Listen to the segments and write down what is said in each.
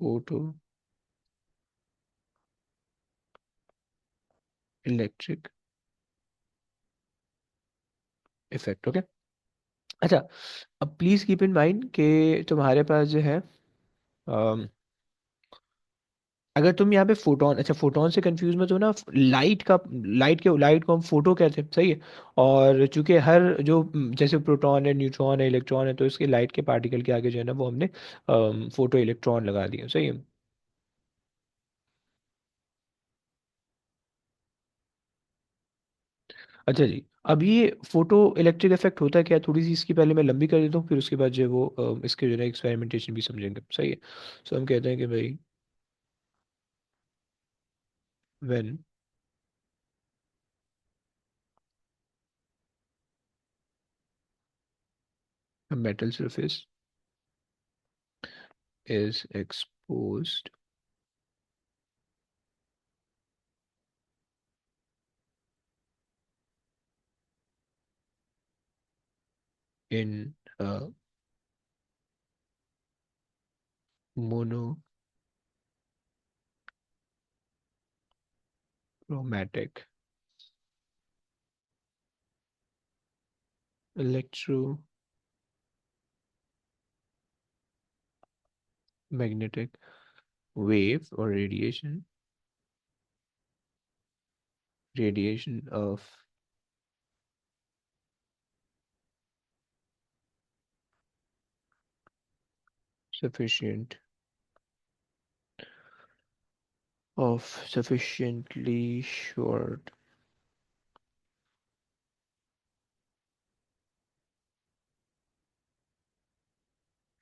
Photo electric effect. Okay. अच्छा, अब please keep in mind कि तुम्हारे पास जो है, अगर तुम यहाँ पे फोटोन, अच्छा फोटोन से कंफ्यूज मत हो ना, लाइट को हम फोटो कहते हैं, सही है। और चूंकि हर जो जैसे प्रोटॉन है, न्यूट्रॉन है, इलेक्ट्रॉन है, तो इसके लाइट के पार्टिकल के आगे जो है ना वो हमने फोटो इलेक्ट्रॉन लगा दिया, सही है। अच्छा जी, अब ये फोटो इलेक्ट्रिक इफेक्ट होता है क्या, थोड़ी सी इसकी पहले मैं लंबी कर देता हूँ, फिर उसके बाद जो है वो इसके जो है एक्सपेरिमेंटेशन भी समझेंगे, सही है। सो हम कहते हैं कि भाई, when a metal surface is exposed in a monochromatic electromagnetic wave or radiation of sufficient sufficiently short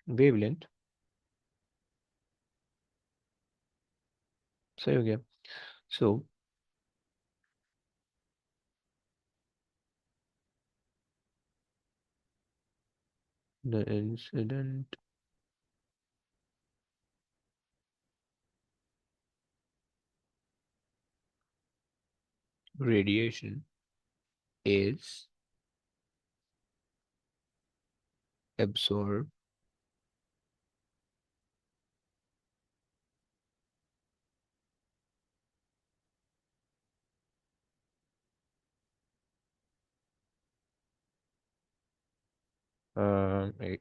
wavelength, सही हो गया। सो the incident radiation is absorbed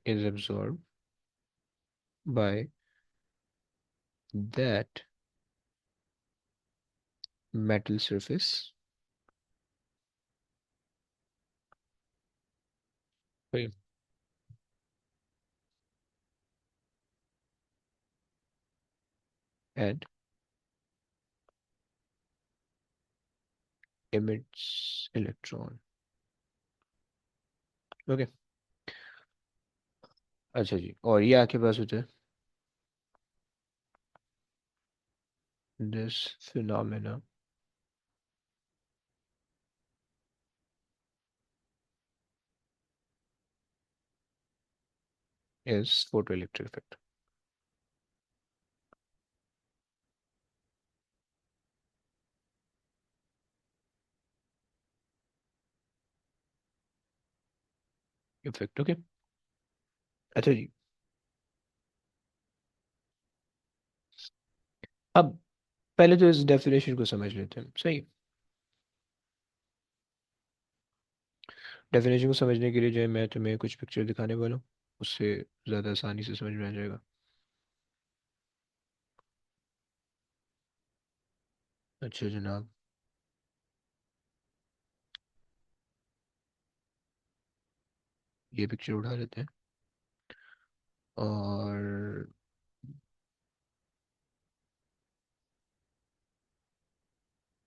is absorbed by that metal surface, okay, and emits electron। Okay. अच्छा जी, और ये आपके पास होता है, this phenomena is photo electric effect. Effect, okay. अच्छा जी, अब पहले तो इस डेफिनेशन को समझ लेते हैं, सही। डेफिनेशन को समझने के लिए जो है मैं तुम्हें कुछ पिक्चर दिखाने वाला हूँ, उससे ज़्यादा आसानी से समझ में आ जाएगा। अच्छा जनाब, ये पिक्चर उठा लेते हैं, और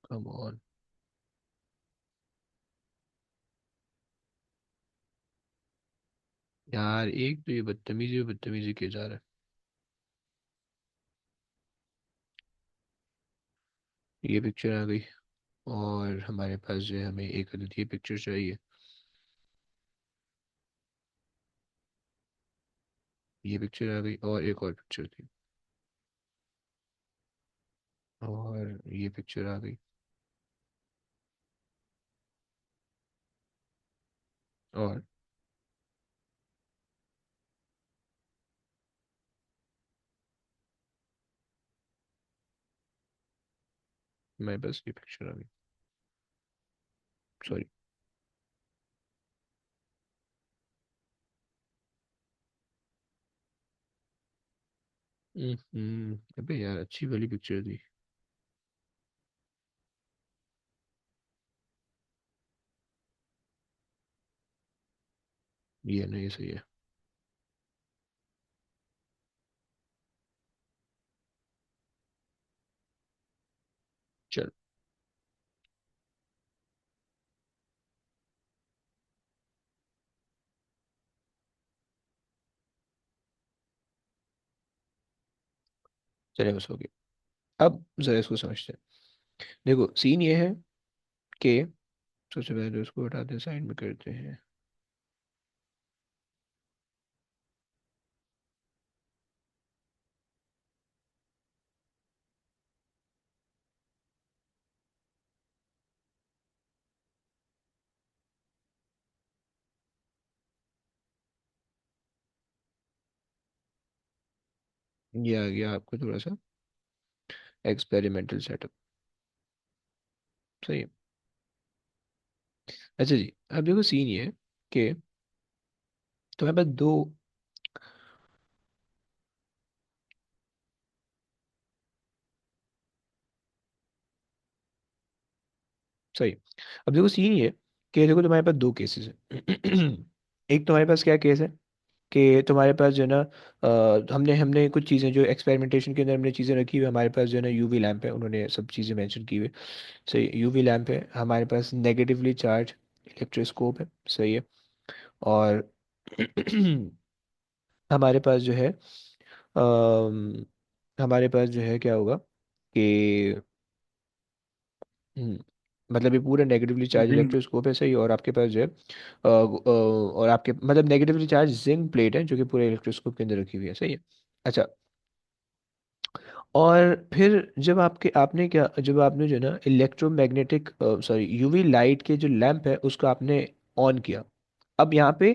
कम ऑन, यार एक तो ये बदतमीजी किया जा रहा है। ये पिक्चर आ गई, और हमारे पास जो है हमें एक अदद ये पिक्चर चाहिए। ये पिक्चर आ गई, और एक और पिक्चर थी, और ये पिक्चर आ गई, और हमारे पास ये पिक्चर आ गई, सॉरी। अबे यार अच्छी वाली पिक्चर थी। ये नहीं, सही है। चल। चले बस हो गया। अब जरा इसको समझते हैं। देखो सीन ये है कि सबसे पहले तो इसको हटाते हैं, साइड में करते हैं। ये आ गया आपको थोड़ा सा एक्सपेरिमेंटल सेटअप। सही है। अच्छा जी, अब देखो सीन ये है कि तुम्हारे पास दो। सही। अब देखो सीन ये है कि देखो तुम्हारे पास दो केसेस है। एक तुम्हारे पास क्या केस है कि तुम्हारे पास जो है ना, हमने हमने कुछ चीज़ें जो एक्सपेरिमेंटेशन के अंदर हमने चीज़ें रखी हुई, हमारे पास जो है ना यूवी लैंप है, उन्होंने सब चीज़ें मेंशन की हुई। सही, यूवी लैंप है, हमारे पास नेगेटिवली चार्ज इलेक्ट्रोस्कोप है। सही है। और हमारे पास जो है अम, हमारे पास जो है क्या होगा कि मतलब ये पूरा नेगेटिवली चार्ज जिंक। इलेक्ट्रोस्कोप है। सही। और आपके पास जो है और आपके मतलब नेगेटिवली चार्ज जिंक प्लेट है जो कि पूरे इलेक्ट्रोस्कोप के अंदर रखी हुई है। सही है। अच्छा। और फिर जब आपके आपने क्या जब आपने जो है ना इलेक्ट्रोमैग्नेटिक सॉरी यूवी लाइट के जो लैंप है उसको आपने ऑन किया। अब यहाँ पे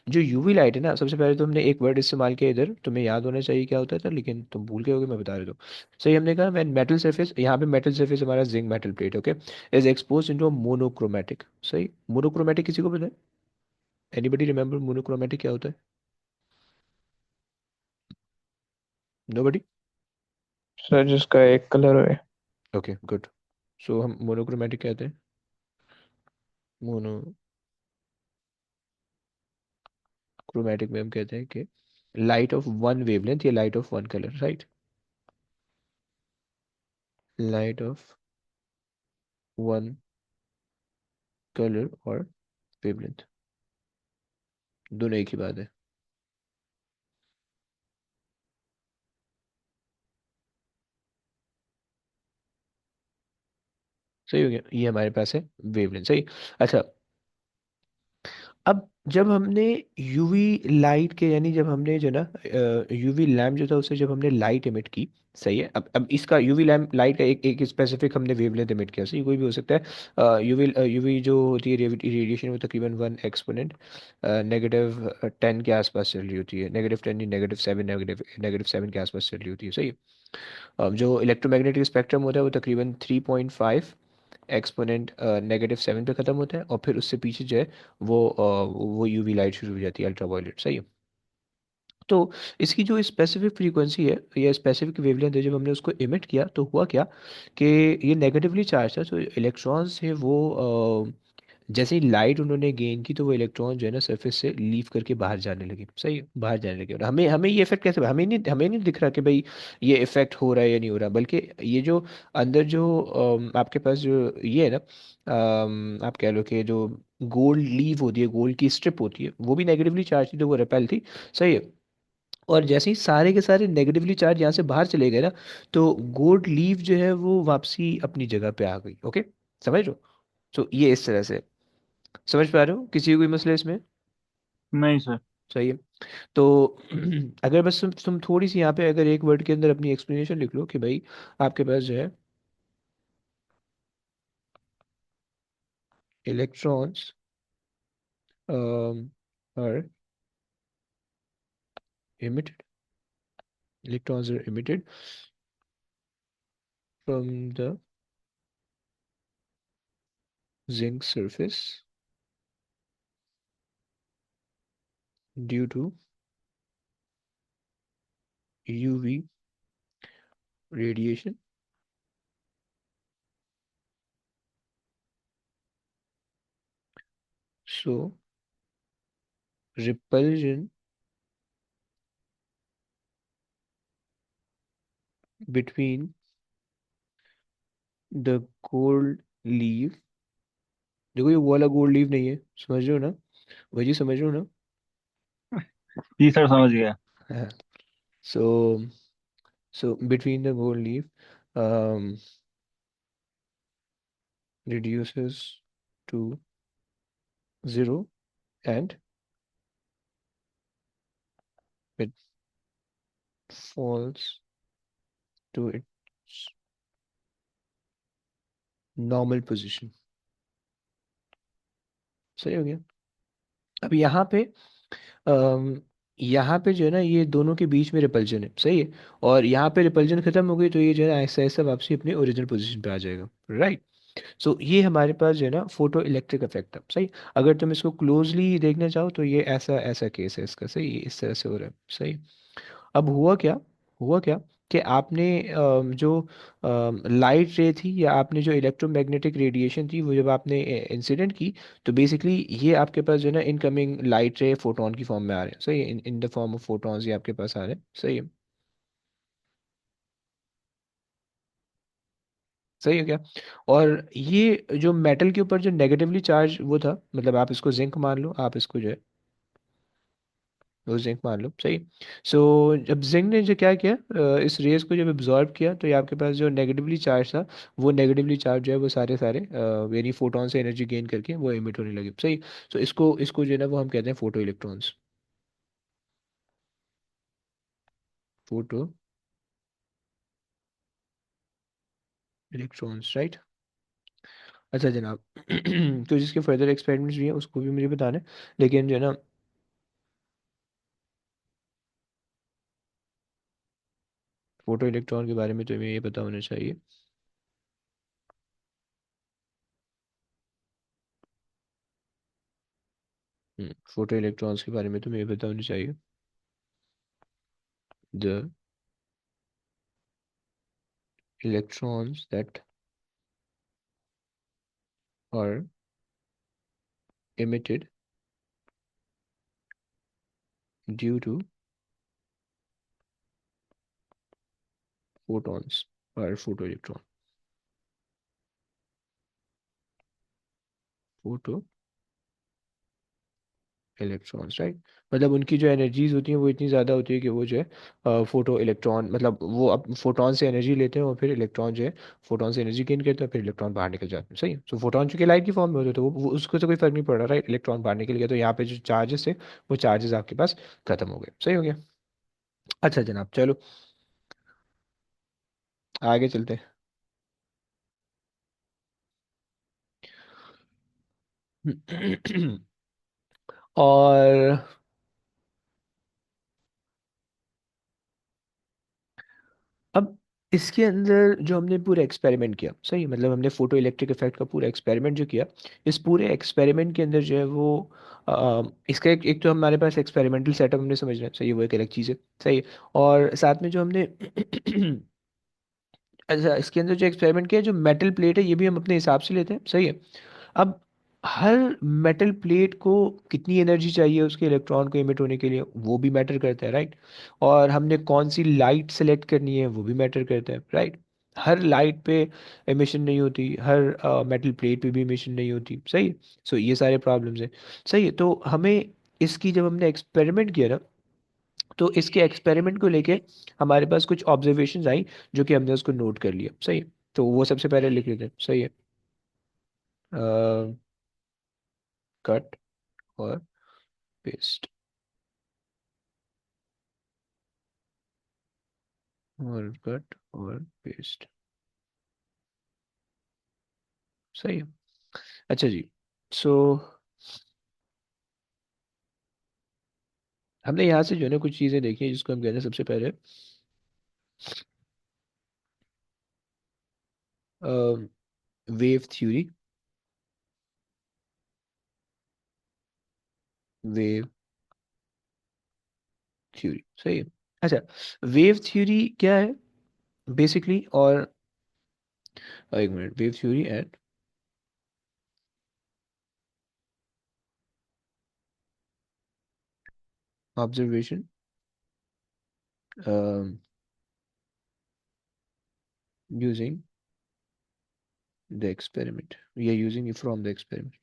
जो यूवी लाइट है ना, सबसे पहले तो हमने एक वर्ड इस्तेमाल किया इधर, तुम्हें याद होना चाहिए क्या होता था, लेकिन तुम भूल गए होगे, मैं बता रहा हूँ। सही, हमने कहा मैं मेटल सरफेस, यहाँ पे मेटल सरफेस हमारा zinc metal plate, okay, is expose into monochromatic. सही। मोनोक्रोमेटिक किसी को पता है? एनीबडी रिमेम्बर मोनोक्रोमेटिक क्या होता है? नोबडी। सर जिसका एक कलर है। Okay good. सो हम मोनोक्रोमेटिक कहते हैं। मोनोक्रोमेटिक में हम कहते हैं कि लाइट ऑफ वन वेवलेंथ या light of one colour, right. Light of one colour और वेवलेंथ, दोनों एक ही बात है। सही हो गया, ये हमारे पास है वेवलेंथ। सही। अच्छा। अब जब हमने यूवी लाइट के यानी जब हमने जो ना यूवी लैम्प जो था उससे जब हमने लाइट एमिट की। सही है। अब इसका यूवी लैम्प लाइट का एक एक स्पेसिफिक हमने वेवलेंथ एमिट किया। सही, कोई भी हो सकता है। यूवी यूवी जो होती है रेडिएशन वो तकरीबन 1 एक्सपोनेंट -10 के आसपास चल रही होती है। -10 नहीं, -7, -7 के आसपास चल रही होती है। सही है। जो इलेक्ट्रोमैग्नेटिक स्पेक्ट्रम होता है वो तकरीबन 3.5 एक्सपोनेंट -7 पे ख़त्म होता है, और फिर उससे पीछे जो है वो यूवी लाइट शुरू हो जाती है, अल्ट्रा वायलेट। सही है। तो इसकी जो स्पेसिफिक फ्रीक्वेंसी है या स्पेसिफिक वेवलेंथ है, जब हमने उसको इमिट किया तो हुआ क्या कि ये नेगेटिवली चार्ज था, तो इलेक्ट्रॉन्स थे वो जैसे ही लाइट उन्होंने गेन की तो वो इलेक्ट्रॉन जो है ना सरफेस से लीव करके बाहर जाने लगे। सही है, बाहर जाने लगे। और हमें हमें ये इफेक्ट कैसे, हमें नहीं दिख रहा कि भाई ये इफेक्ट हो रहा है या नहीं हो रहा, बल्कि ये जो अंदर जो आपके पास जो ये है ना, आप कह लो कि जो गोल्ड लीव होती है, गोल्ड की स्ट्रिप होती है, वो भी नेगेटिवली चार्ज थी तो वो रिपेल थी। सही है। और जैसे ही सारे के सारे नेगेटिवली चार्ज यहाँ से बाहर चले गए ना, तो गोल्ड लीव जो है वो वापसी अपनी जगह पे आ गई। ओके, समझ लो। तो ये इस तरह से समझ पा रहे हो, किसी को कोई मसला इसमें? नहीं सर। सही है। तो अगर बस तुम थोड़ी सी यहाँ पे अगर एक वर्ड के अंदर अपनी एक्सप्लेनेशन लिख लो कि भाई आपके पास जो है electrons are emitted, electrons are emitted from the zinc surface due to UV radiation so repulsion between the gold leaf। देखो ये वो वाला गोल्ड लीफ नहीं है, समझ रहे हो ना? वही समझ रहे हो ना? जी सर, समझ गया। हाँ। सो सो between the gold leaf um, reduces to zero and it falls to its normal position। सही हो गया। अब अम, यहाँ पे जो है ना ये दोनों के बीच में रिपल्जन है, सही है। और यहाँ पे रिपल्जन खत्म हो गई तो ये जो है ना ऐसा ऐसा वापसी अपनी ओरिजिनल पोजीशन पे आ जाएगा, राइट। सो ये हमारे पास जो है ना फोटो इलेक्ट्रिक इफेक्ट है, सही। अगर तुम इसको क्लोजली देखना चाहो तो ये ऐसा ऐसा केस है इसका, सही, इस तरह से हो रहा है, सही। अब हुआ क्या कि आपने जो लाइट रे थी या आपने जो इलेक्ट्रोमैग्नेटिक रेडिएशन थी वो जब आपने इंसिडेंट की, तो बेसिकली ये आपके पास जो है ना इनकमिंग लाइट रे फोटोन की फॉर्म में आ रहे हैं, सही है, इन द फॉर्म ऑफ फोटॉन्स ये आपके पास आ रहे हैं, सही है। सही है क्या? और ये जो मेटल के ऊपर जो नेगेटिवली चार्ज वो था, मतलब आप इसको जिंक मान लो, आप इसको जो है वो जिंक मान लो, सही। सो जब जिंक ने जो क्या किया, इस रेस को जब एब्जॉर्ब किया तो ये आपके पास जो नेगेटिवली चार्ज था, वो नेगेटिवली चार्ज जो है वो सारे सारे यानी फोटोन से एनर्जी गेन करके वो एमिट होने लगे, सही। सो इसको इसको जो है ना वो हम कहते हैं photo electrons. Photo electrons, right. अच्छा जनाब तो जिसके फर्दर एक्सपेरिमेंट्स भी हैं उसको भी मुझे बताना है, लेकिन जो है ना फोटो इलेक्ट्रॉन के बारे में तो हमें ये पता होना चाहिए। फोटो इलेक्ट्रॉन्स के बारे में तो हमें ये पता होना चाहिए। The electrons that are emitted due to photons are photoelectron, photo electrons, right. मतलब उनकी जो एनर्जीज होती हैं वो इतनी ज़्यादा होती है कि वो जो है फोटो इलेक्ट्रॉन, मतलब वो अब फोटोन से एनर्जी लेते हैं और फिर इलेक्ट्रॉन जो है फोटोन से एनर्जी गेन करते हैं, फिर इलेक्ट्रॉन बाहर निकल जाते हैं, सही। सो फोटोन चूंकि लाइट की फॉर्म में होते हैं तो वो उसको तो कोई फर्क नहीं पड़ रहा, राइट। इलेक्ट्रॉन बाहर निकल गया तो यहाँ पे जो चार्जेस थे वो चार्जेस आपके पास खत्म हो गए, सही हो गया। अच्छा जनाब चलो आगे चलते हैं और अब इसके अंदर जो हमने पूरा एक्सपेरिमेंट किया, सही, मतलब हमने फोटो इलेक्ट्रिक इफेक्ट का पूरा एक्सपेरिमेंट जो किया, इस पूरे एक्सपेरिमेंट के अंदर जो है वो इसका एक तो हमारे पास एक्सपेरिमेंटल सेटअप हमने समझना है, सही है, वो एक अलग चीज़ है, सही है। और साथ में जो हमने अच्छा इसके अंदर जो एक्सपेरिमेंट किया, जो मेटल प्लेट है ये भी हम अपने हिसाब से लेते हैं, सही है। अब हर मेटल प्लेट को कितनी एनर्जी चाहिए उसके इलेक्ट्रॉन को एमिट होने के लिए वो भी मैटर करता है, राइट। और हमने कौन सी लाइट सेलेक्ट करनी है वो भी मैटर करता है, राइट। हर लाइट पे एमिशन नहीं होती, हर मेटल प्लेट पे भी एमिशन नहीं होती, सही है। सो ये सारे प्रॉब्लम्स हैं, सही है। तो हमें इसकी जब हमने एक्सपेरिमेंट किया ना, तो इसके एक्सपेरिमेंट को लेके हमारे पास कुछ ऑब्जर्वेशंस आई जो कि हमने उसको नोट कर लिया, सही है। तो वो सबसे पहले लिख लेते हैं, सही है। कट और पेस्ट, और कट और पेस्ट, सही है। अच्छा जी। सो हमने यहाँ से जो है ना कुछ चीज़ें देखी हैं जिसको हम कहते हैं सबसे पहले वेव थ्योरी। वेव थ्योरी, सही है। अच्छा, वेव थ्योरी क्या है बेसिकली? और एक minute, wave theory and observation using the experiment, या using from the experiment,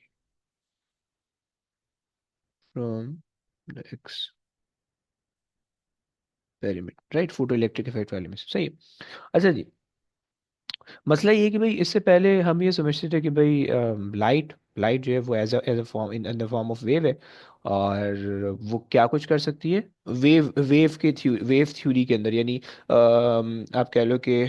from the experiment, right, photo electric effect वाले में से, सही है। अच्छा जी, मसला ये है कि भाई इससे पहले हम ये समझते थे कि भाई लाइट लाइट जो है वो as a form, in the form of wave है, और वो क्या कुछ कर सकती है। वेव थ्योरी के अंदर, यानी आप कह लो कि,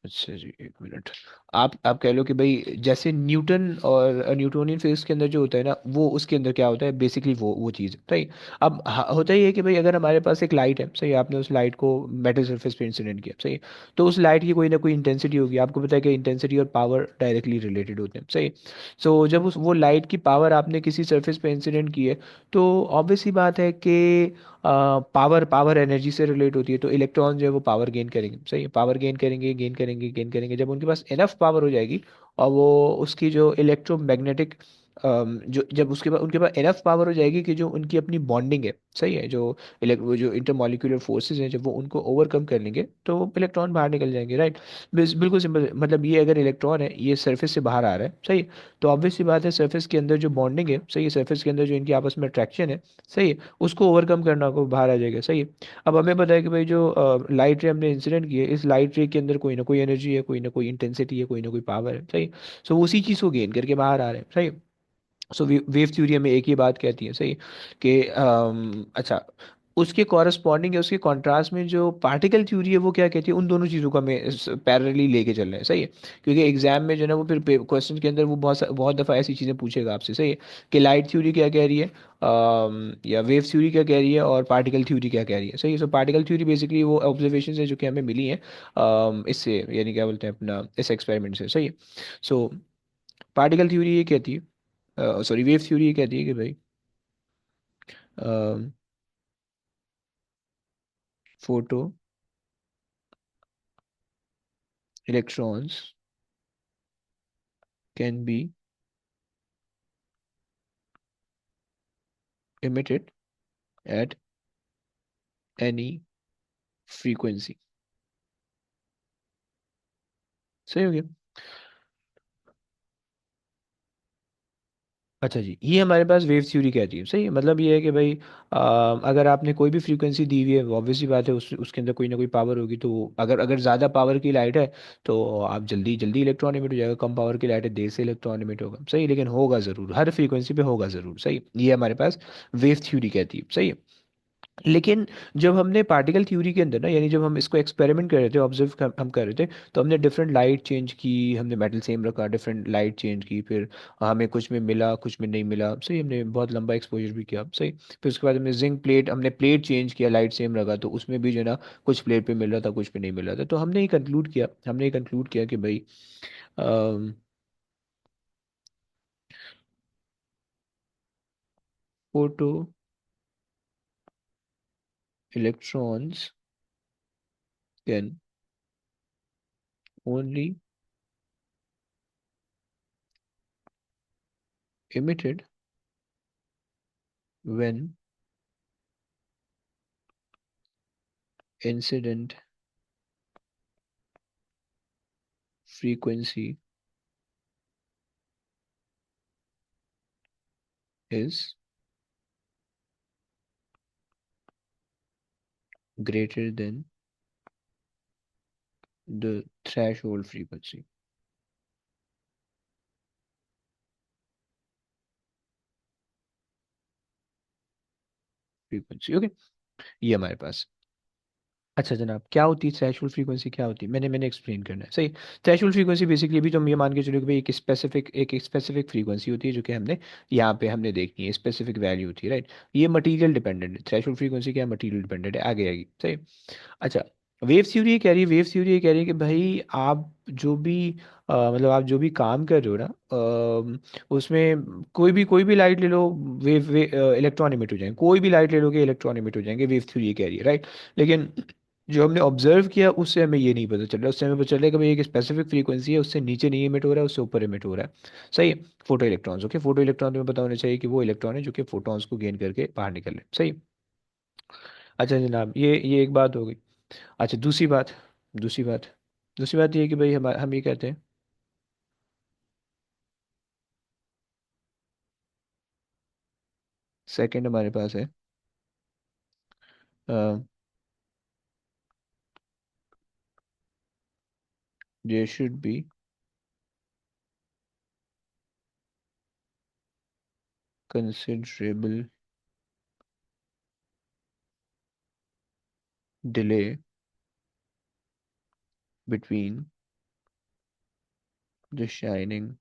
अच्छा जी एक मिनट, आप कह लो कि भाई जैसे न्यूटन और न्यूटोनियन फिजिक्स के अंदर जो होता है ना, वो उसके अंदर क्या होता है बेसिकली, वो चीज़ सही। अब होता ही है कि भाई अगर हमारे पास एक लाइट है, सही, आपने उस लाइट को मेटल सरफेस पे इंसिडेंट किया, सही, तो उस लाइट की कोई ना कोई इंटेंसिटी होगी। आपको पता है कि इंटेंसिटी और पावर डायरेक्टली रिलेटेड होते हैं, सही। सो जब उस वो लाइट की पावर आपने किसी सरफेस पे इंसिडेंट की है, तो ऑब्वियस ही बात है कि पावर पावर एनर्जी से रिलेट होती है, तो इलेक्ट्रॉन जो है वो पावर गेन करेंगे, सही है, पावर गेन करेंगे, गेन करेंगे, गेन करेंगे। जब उनके पास इनफ पावर हो जाएगी, और वो उसकी जो इलेक्ट्रोमैग्नेटिक, जो जब उसके पास उनके पास इनफ पावर हो जाएगी कि जो उनकी अपनी बॉन्डिंग है, सही है, जो वो जो इंटरमॉलिक्यूलर फोर्सेस हैं, जब वो उनको ओवरकम कर लेंगे, तो इलेक्ट्रॉन बाहर निकल जाएंगे, राइट। बिल्कुल सिंपल, मतलब ये अगर इलेक्ट्रॉन है, ये सरफेस से बाहर आ रहा है, सही है, तो ऑब्वियस सी बात है सरफेस के अंदर जो बॉन्डिंग है, सही है, सरफेस के अंदर जो इनकी आपस में अट्रैक्शन है, सही है, उसको ओवरकम करना को बाहर आ जाएगा, सही है। अब हमें पता है कि भाई जो लाइट रे हमने इंसिडेंट की है, इस लाइट रे के अंदर कोई ना कोई एनर्जी है, कोई ना कोई इंटेंसिटी है, कोई ना कोई पावर है, सही। सो उसी चीज़ को गेन करके बाहर आ रहे हैं, सही। सो वेव थ्योरी हमें एक ही बात कहती है, सही, कि अच्छा, उसके कॉरस्पॉन्डिंग है, उसके कॉन्ट्रास्ट में जो पार्टिकल थ्योरी है वो क्या कहती है, उन दोनों चीज़ों को हमें पैरेलली लेके चल रहे हैं, सही है। क्योंकि एग्जाम में जो है ना, वो फिर क्वेश्चन के अंदर वो बहुत दफ़ा ऐसी चीज़ें पूछेगा आपसे, सही है, कि लाइट थ्योरी क्या कह रही है, या वेव थ्योरी क्या कह रही है, और पार्टिकल थ्योरी क्या कह रही है, सही है। सो पार्टिकल थ्योरी बेसिकली वो ऑब्जर्वेशन है जो कि हमें मिली है इससे, यानी क्या बोलते हैं अपना, इस एक्सपेरिमेंट से, सही है। सो पार्टिकल थ्योरी ये कहती है, सॉरी, वेव थ्योरी ये कहती है कि भाई photo electrons can be emitted at any frequency, सही हो गया। अच्छा जी, ये हमारे पास वेव थ्योरी कहती है, सही है। मतलब ये है कि भाई अगर आपने कोई भी फ्रीक्वेंसी दी हुई है, ऑब्वियस सी बात है उसके अंदर कोई ना कोई पावर होगी, तो अगर अगर ज़्यादा पावर की लाइट है, तो आप जल्दी जल्दी इलेक्ट्रॉन इमिट हो जाएगा, कम पावर की लाइट है, देर से इलेक्ट्रॉन इमिट होगा, सही, लेकिन होगा ज़रूर, हर फ्रीक्वेंसी पे होगा ज़रूर, सही। ये हमारे पास वेव थ्योरी कहती है, सही है। लेकिन जब हमने पार्टिकल थ्योरी के अंदर ना, यानी जब हम इसको एक्सपेरिमेंट कर रहे थे, ऑब्जर्व हम कर रहे थे, तो हमने डिफरेंट लाइट चेंज की, हमने मेटल सेम रखा, डिफरेंट लाइट चेंज की, फिर हमें कुछ में मिला, कुछ में नहीं मिला, सही, हमने बहुत लंबा एक्सपोजर भी किया, सही। फिर उसके बाद हमने जिंक प्लेट, हमने प्लेट चेंज किया, लाइट सेम रखा, तो उसमें भी जो है ना, कुछ प्लेट पे मिल रहा था, कुछ पे नहीं मिल रहा था, तो हमने ये कंक्लूड किया कि भाई photo electrons can only emitted when incident frequency is greater than the threshold frequency, okay. ये हमारे पास, अच्छा जनाब, क्या होती है थ्रेशोल्ड फ्रीक्वेंसी, क्या होती है, मैंने एक्सप्लेन करना है, सही। थ्रेशोल्ड फ्रीक्वेंसी बेसिकली अभी तो हम ये मान के चलो कि भाई एक स्पेसिफिक फ्रीक्वेंसी होती है, जो कि हमने यहाँ पे हमने देखनी है, स्पेसिफिक वैल्यू होती है, राइट। ये मटेरियल डिपेंडेंट है, थ्रेशोल्ड फ्रीक्वेंसी क्या है, मटेरियल डिपेंडेंट है, आगे आएगी, सही। अच्छा, वेव थ्योरी ये कह रही है, वेव थ्योरी ये कह रही है कि भाई आप जो भी मतलब आप जो भी काम कर रहे हो ना, उसमें कोई भी लाइट ले लो, वेव वे इलेक्ट्रॉन इमिट हो जाएंगे, कोई भी लाइट ले लोगे इलेक्ट्रॉन इमिट हो जाएंगे, वेव थ्योरी ये कह रही है, राइट। लेकिन जो हमने ऑब्जर्व किया उससे हमें ये नहीं पता चल रहा, उससे हमें पता चल रहा है कि भाई एक स्पेसिफिक फ्रीक्वेंसी है, उससे नीचे नहीं इमिट हो रहा है, उससे ऊपर इमिट हो रहा है। सही है। Photo electrons, okay, photo electron तुम्हें पता होना चाहिए कि वो इलेक्ट्रॉन है जो कि फोटॉन्स को गेन करके बाहर निकल रहे हैं। सही है। अच्छा जनाब, ये एक बात हो गई। अच्छा दूसरी बात दूसरी बात ये है कि भाई हम ये कहते हैं, सेकंड हमारे पास है, there should be considerable delay between the shining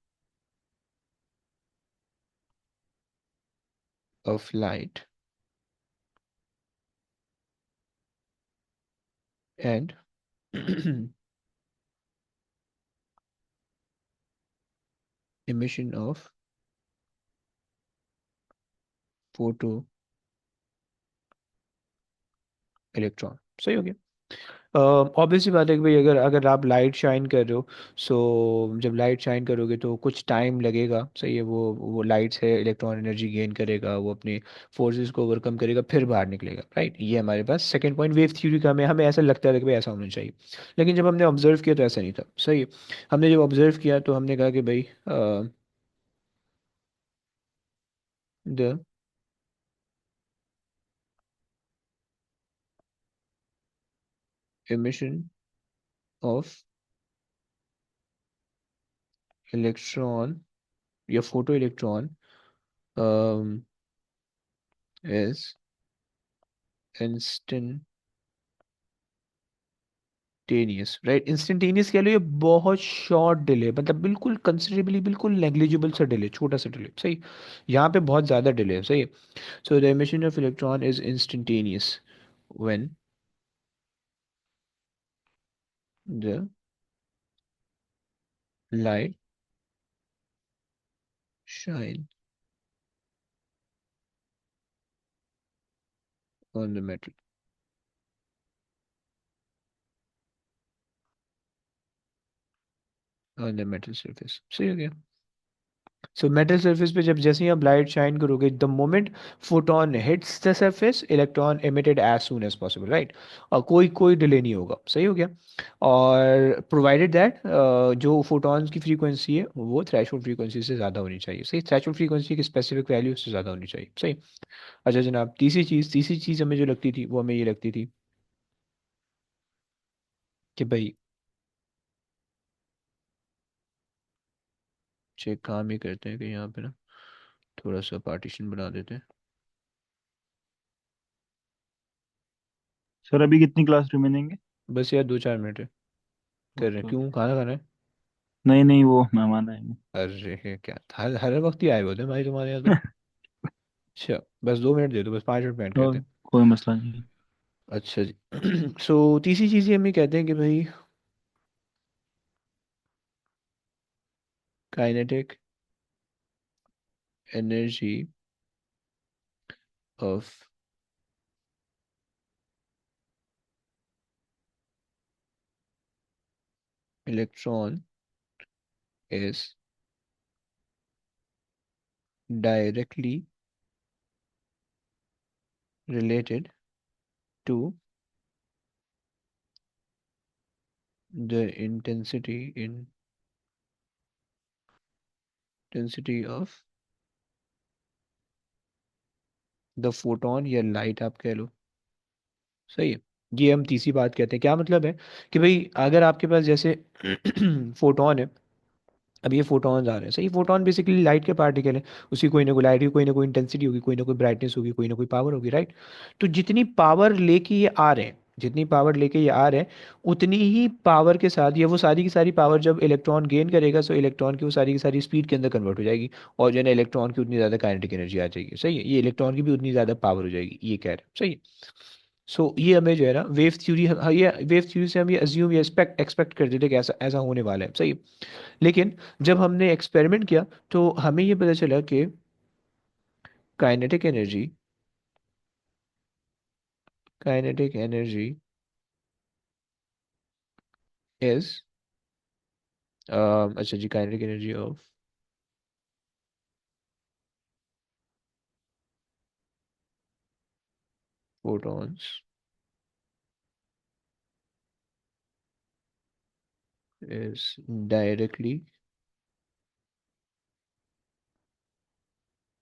of light and emission of photo electron. सही हो गया। ऑब्वियसली बात है कि भाई अगर अगर आप लाइट शाइन कर रहे हो, सो जब लाइट शाइन करोगे तो कुछ टाइम लगेगा, सही है, वो लाइट से इलेक्ट्रॉन एनर्जी गेन करेगा, वो अपने फोर्सेस को ओवरकम करेगा, फिर बाहर निकलेगा, राइट। ये हमारे पास सेकंड पॉइंट वेव थ्योरी का, हमें ऐसा लगता है कि भाई ऐसा होना चाहिए। लेकिन जब हमने ऑब्जर्व किया तो ऐसा नहीं था, सही है। हमने जब ऑब्जर्व किया तो हमने कहा कि भाई द emission ऑफ इलेक्ट्रॉन या photo electron is instantaneous, right. Instantaneous कह लो, ये बहुत शॉर्ट डिले, मतलब बिल्कुल कंसिडरेबली, बिल्कुल नेग्लिजिबल सा डिले, छोटा सा डिले, सही। यहाँ पे बहुत ज़्यादा डिले है, सही। So the emission of electron is instantaneous when the light shine on the metal, on the metal surface. सही हो गया। सो मेटल सरफेस पे जब जैसे ही आप लाइट शाइन करोगे, the moment photon hits the surface, electron emitted as soon as possible, right. और कोई कोई डिले नहीं होगा, सही हो गया। और प्रोवाइडेड दैट जो फोटॉन्स की फ्रीक्वेंसी है वो थ्रेशोल्ड फ्रीक्वेंसी से ज़्यादा होनी चाहिए, सही। थ्रेशोल्ड फ्रीक्वेंसी की स्पेसिफिक वैल्यू से ज़्यादा होनी चाहिए, सही। अच्छा जनाब, तीसरी चीज़ हमें जो लगती थी वो हमें ये लगती थी कि भाई चेक काम ये करते हैं कि यहाँ पे ना थोड़ा सा पार्टीशन बना देते हैं। सर अभी कितनी क्लास रिमेनिंग है? बस यार 2-4 मिनट है, कर रहे हैं, ओके क्यों, ओके। खाना खाना है? नहीं नहीं, वो मेहमान आएंगे। अरे क्या, हर हर वक्त ही आए होते हैं भाई तुम्हारे यहाँ तो। अच्छा, बस 2 मिनट दे दो, बस 5 मिनट में end करते और हैं। कोई मसला नहीं। अच्छा जी। सो तीसरी चीज़ ये हम ये कहते हैं कि भाई kinetic energy of electron is directly related to the intensity of the photon, या लाइट आप कह लो, सही है। ये हम तीसरी बात कहते हैं, क्या मतलब है कि भाई अगर आपके पास जैसे फोटोन है, अब ये फोटॉन्स आ रहे हैं, सही। फोटॉन बेसिकली लाइट के पार्टिकल हैं, उसकी लाइट की कोई ना कोई इंटेंसिटी होगी, कोई ना कोई ब्राइटनेस होगी, कोई ना कोई पावर होगी, राइट। तो जितनी पावर लेके ये आ रहे हैं, उतनी ही पावर के साथ ये वो सारी की सारी पावर जब इलेक्ट्रॉन गेन करेगा, तो इलेक्ट्रॉन की वो सारी की सारी स्पीड के अंदर कन्वर्ट हो जाएगी, और जो है ना इलेक्ट्रॉन की उतनी ज़्यादा काइनेटिक एनर्जी आ जाएगी, सही है। ये इलेक्ट्रॉन की भी उतनी ज़्यादा पावर हो जाएगी, ये कह रहे हैं, सही है। सो ये हमें जो है ना वेव थ्योरी, ये वेव थ्योरी से हम ये अज्यूम ये एक्सपेक्ट एक्सपेक्ट करते थे कि ऐसा ऐसा होने वाला है, सही। लेकिन जब हमने एक्सपेरिमेंट किया तो हमें ये पता चला कि kinetic energy, kinetic energy is, अच्छा जी, kinetic energy of photons is directly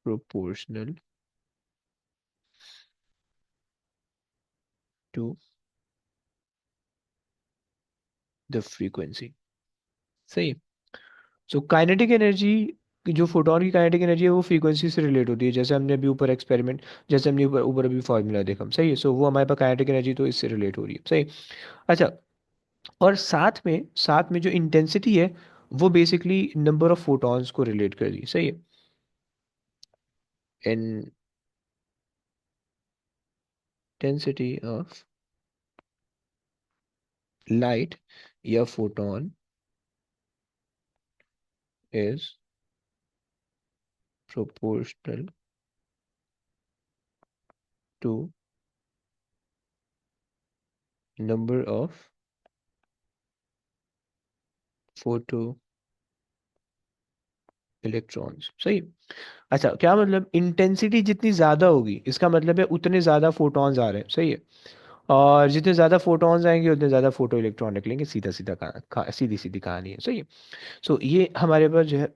proportional to the frequency, सही। सो काइनेटिक एनर्जी, जो फोटोन की काइनेटिक एनर्जी है वो फ्रीक्वेंसी से रिलेट होती है, जैसे हमने अभी ऊपर एक्सपेरिमेंट, जैसे हमने ऊपर ऊपर अभी फॉर्मूला देखा, सही है। सो वो हमारे पास काइनेटिक एनर्जी तो इससे रिलेट हो रही है, सही। अच्छा, और साथ में जो इंटेंसिटी है वो बेसिकली नंबर ऑफ फोटॉन्स को रिलेट कर रही है, सही है। इंटेंसिटी ऑफ लाइट या photon is proportional to number of photo electrons, सही। अच्छा, क्या मतलब इंटेंसिटी जितनी ज़्यादा होगी इसका मतलब है उतने ज़्यादा फोटॉन्स आ रहे हैं, सही है। और जितने ज़्यादा फोटॉन्स आएंगे उतने ज़्यादा फोटो इलेक्ट्रॉन निकलेंगे, सीधा सीधा सीधी सीधी कहानी है, सही है। सो ये हमारे पास जो है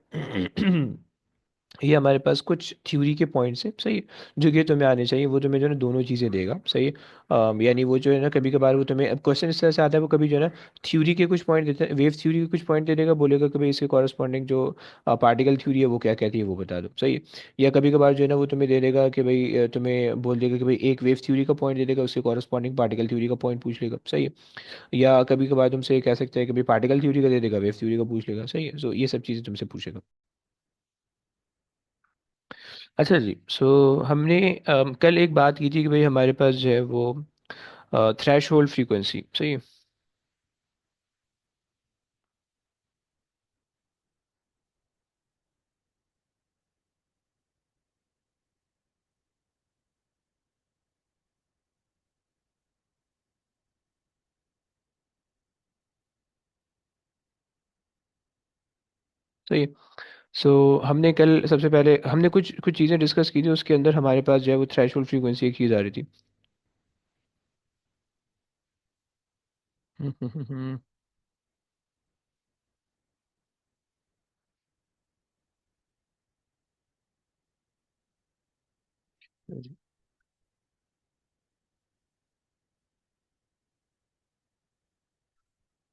ये हमारे पास कुछ थ्योरी के पॉइंट्स हैं, सही है, जो कि तुम्हें आने चाहिए। वो तुम्हें जो है ना दोनों चीज़ें देगा, सही है। यानी वो जो है ना कभी कभार वो तुम्हें, अब क्वेश्चन इस तरह से आता है, वो कभी जो है ना थ्योरी के कुछ पॉइंट देते हैं, वेव थ्योरी के कुछ पॉइंट दे देगा, बोलेगा कि भाई इसके कॉरस्पॉन्डिंग जो पार्टिकल थ्योरी है वो क्या कहती है वो बता दो, सही है। या कभी कभार जो है ना वो तुम्हें दे देगा कि भाई तुम्हें बोल देगा कि भाई एक वेव थ्योरी का पॉइंट दे देगा, उसके कॉरस्पॉन्डिंग पार्टिकल थ्योरी का पॉइंट पूछ लेगा, सही है। या कभी कभार तुमसे कह सकते हैं कि भाई पार्टिकल थ्योरी का दे देगा, वेव थ्योरी का पूछ लेगा, सही है। सो ये सब चीज़ें तुमसे पूछेगा। अच्छा जी, सो हमने कल एक बात की थी कि भाई हमारे पास जो है वो थ्रेश होल्ड फ्रीक्वेंसी, सही है। सही है। सो हमने कल सबसे पहले हमने कुछ कुछ चीज़ें डिस्कस की थी, उसके अंदर हमारे पास जो है वो थ्रेश होल्ड फ्रीक्वेंसी एक चीज़ आ रही थी।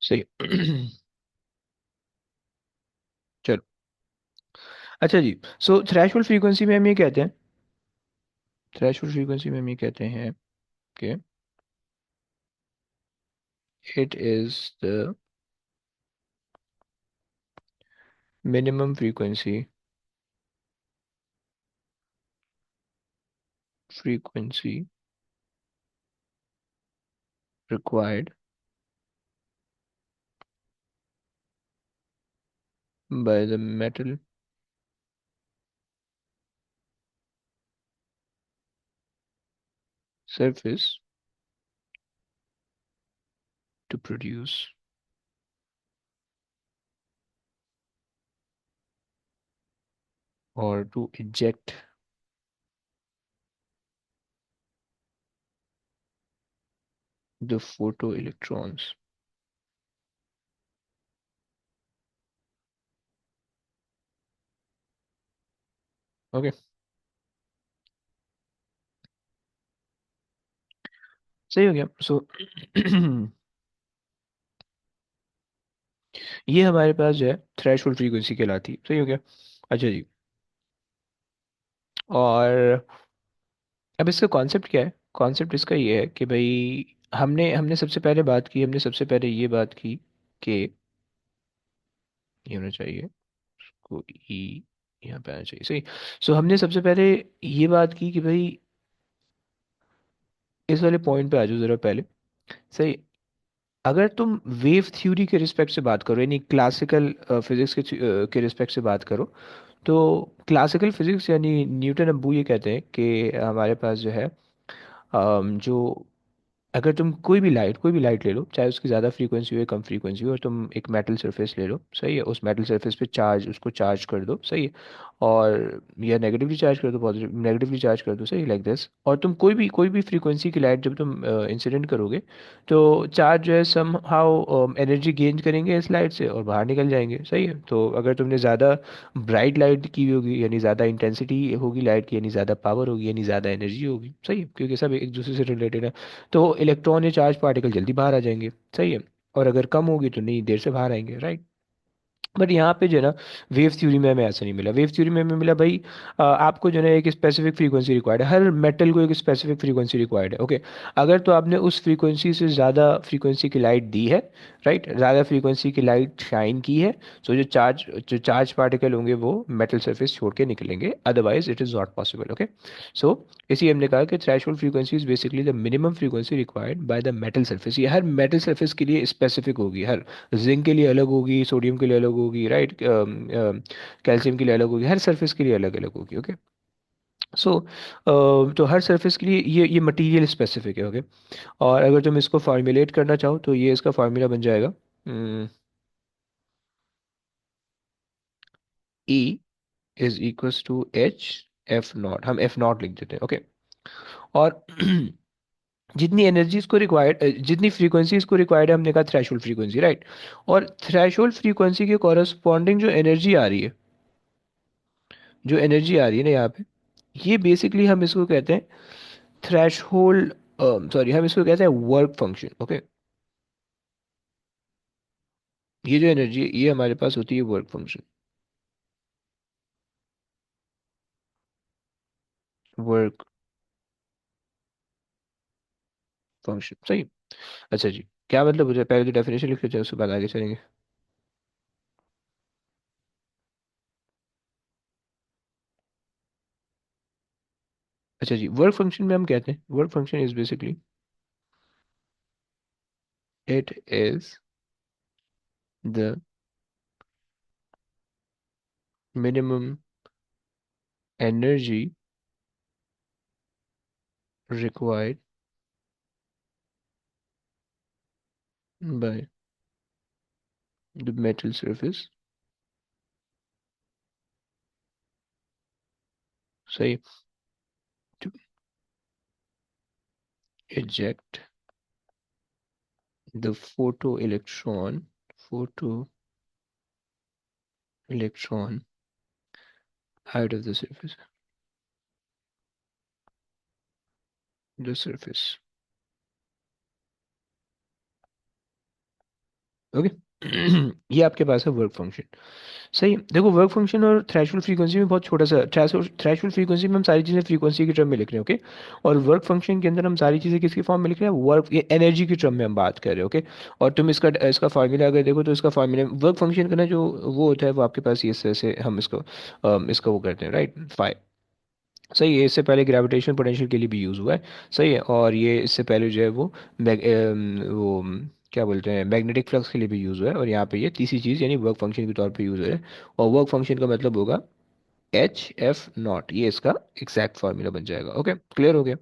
सही। चलो, अच्छा जी, सो थ्रेश होल्ड फ्रीक्वेंसी में हम ये कहते हैं, थ्रेश होल्ड फ्रीक्वेंसी में हम ये कहते हैं कि it is the minimum frequency, frequency required by the metal surface to produce or to eject the photoelectrons. Okay, सही हो गया। सो ये हमारे पास जो है थ्रेश होल्ड फ्रीक्वेंसी कहलाती है, सही हो गया। अच्छा जी, और अब इसका कॉन्सेप्ट क्या है? कॉन्सेप्ट इसका ये है कि भाई हमने हमने सबसे पहले बात की, हमने सबसे पहले ये बात की कि ये होना चाहिए को ई यहाँ पे आना चाहिए, सही। सो हमने सबसे पहले ये बात की कि भाई इस वाले पॉइंट पे आ जाओ जरा पहले। सही। अगर तुम वेव थ्योरी के रिस्पेक्ट से बात करो, यानी क्लासिकल फिजिक्स के रिस्पेक्ट से बात करो, तो क्लासिकल फिजिक्स यानी न्यूटन अब्बू ये कहते हैं कि हमारे पास जो है जो अगर तुम कोई भी लाइट ले लो, चाहे उसकी ज़्यादा फ्रीक्वेंसी हो या कम फ्रीक्वेंसी हो, और तुम एक मेटल सरफेस ले लो, सही है, उस मेटल सरफेस पे उसको चार्ज कर दो, सही है, और या नेगेटिवली चार्ज कर दो, पॉजिटिव नेगेटिवली चार्ज कर दो, सही, लाइक दिस, और तुम कोई भी फ्रीक्वेंसी की लाइट जब तुम इंसिडेंट करोगे, तो चार्ज जो है सम हाउ एनर्जी गेन करेंगे इस लाइट से और बाहर निकल जाएंगे, सही है। तो अगर तुमने ज़्यादा ब्राइट लाइट की होगी, यानी ज़्यादा इंटेंसिटी होगी लाइट की, यानी ज़्यादा पावर होगी, यानी ज़्यादा एनर्जी होगी, सही है, क्योंकि सब एक दूसरे से रिलेटेड है, तो इलेक्ट्रॉन या चार्ज पार्टिकल जल्दी बाहर आ जाएंगे, सही है। और अगर कम होगी तो नहीं, देर से बाहर आएंगे, राइट। बट यहाँ पे जो है ना, वेव थ्योरी में हमें ऐसा नहीं मिला। वेव थ्योरी में हमें मिला भाई, आपको जो है ना एक स्पेसिफिक फ्रीक्वेंसी रिक्वायर्ड है, हर मेटल को एक स्पेसिफिक फ्रीक्वेंसी रिक्वायर्ड है, ओके। अगर तो आपने उस फ्रीक्वेंसी से ज़्यादा फ्रीक्वेंसी की लाइट दी है, राइट, ज़्यादा फ्रीक्वेंसी की लाइट शाइन की है, तो जो चार्ज पार्टिकल होंगे वो मेटल सरफेस छोड़ के निकलेंगे, otherwise it is not possible, okay. So इसी हमने कहा कि threshold frequency is basically the minimum frequency required by the metal surface. ये हर मेटल सरफेस के लिए स्पेसिफिक होगी, हर जिंक के लिए अलग होगी, सोडियम के लिए अलग होगी, राइट, कैल्शियम के लिए अलग होगी, हर सरफेस के लिए अलग अलग होगी, ओके। सो तो हर सरफेस के लिए ये मटेरियल स्पेसिफिक है, ओके। और अगर तुम इसको फॉर्मुलेट करना चाहो तो ये इसका फार्मूला बन जाएगा, E is equals to H F naught, हम एफ नॉट लिख देते हैं, ओके। और जितनी एनर्जी इसको रिक्वायर्ड, जितनी फ्रीक्वेंसी इसको रिक्वायर्ड है, हमने कहा थ्रेशोल्ड फ्रीक्वेंसी, राइट। और थ्रेशोल्ड फ्रीक्वेंसी के कॉरस्पॉन्डिंग जो एनर्जी आ रही है, जो एनर्जी आ रही है ना यहाँ पे, ये बेसिकली हम इसको कहते हैं थ्रेशहोल्ड, सॉरी, हम इसको कहते हैं वर्क फंक्शन, ओके। ये जो एनर्जी है ये हमारे पास होती है वर्क फंक्शन, वर्क फंक्शन, सही। अच्छा जी, क्या मतलब हो जाए, पहले तो डेफिनेशन लिख लेते हैं, उसके बाद आगे चलेंगे। अच्छा जी, वर्क फंक्शन में हम कहते हैं work function is basically, it is the minimum energy required by the metal surface, सही, to eject the photo electron out of the surface, ओके। ये आपके पास है वर्क फंक्शन, सही। देखो, वर्क फंक्शन और थ्रेशोल्ड फ्रीक्वेंसी में बहुत छोटा सा, थ्रेशोल्ड फ्रीक्वेंसी में हम सारी चीज़ें फ्रीक्वेंसी के टर्म में लिख रहे हैं, ओके। और वर्क फंक्शन के अंदर हम सारी चीज़ें किसकी फॉर्म में लिख रहे हैं, वर्क, ये एनर्जी की टर्म में हम बात कर रहे हैं, ओके। और तुम इसका इसका फार्मूला अगर देखो, तो इसका फार्मूला वर्क फंक्शन का ना जो वो होता है, वो आपके पास ये इस तरह से हम इसका वो करते हैं, राइट, फाइ, सही है। इससे पहले ग्रेविटेशन पोटेंशियल के लिए भी यूज़ हुआ है, सही है। और ये इससे पहले जो है वो क्या बोलते हैं, मैग्नेटिक फ्लक्स के लिए भी यूज़ हुआ है, और यहाँ पे ये तीसरी चीज़ यानी वर्क फंक्शन के तौर पे यूज़ हो है। और वर्क फंक्शन का मतलब होगा एच एफ नॉट, ये इसका एग्जैक्ट फार्मूला बन जाएगा, ओके, क्लियर हो गया।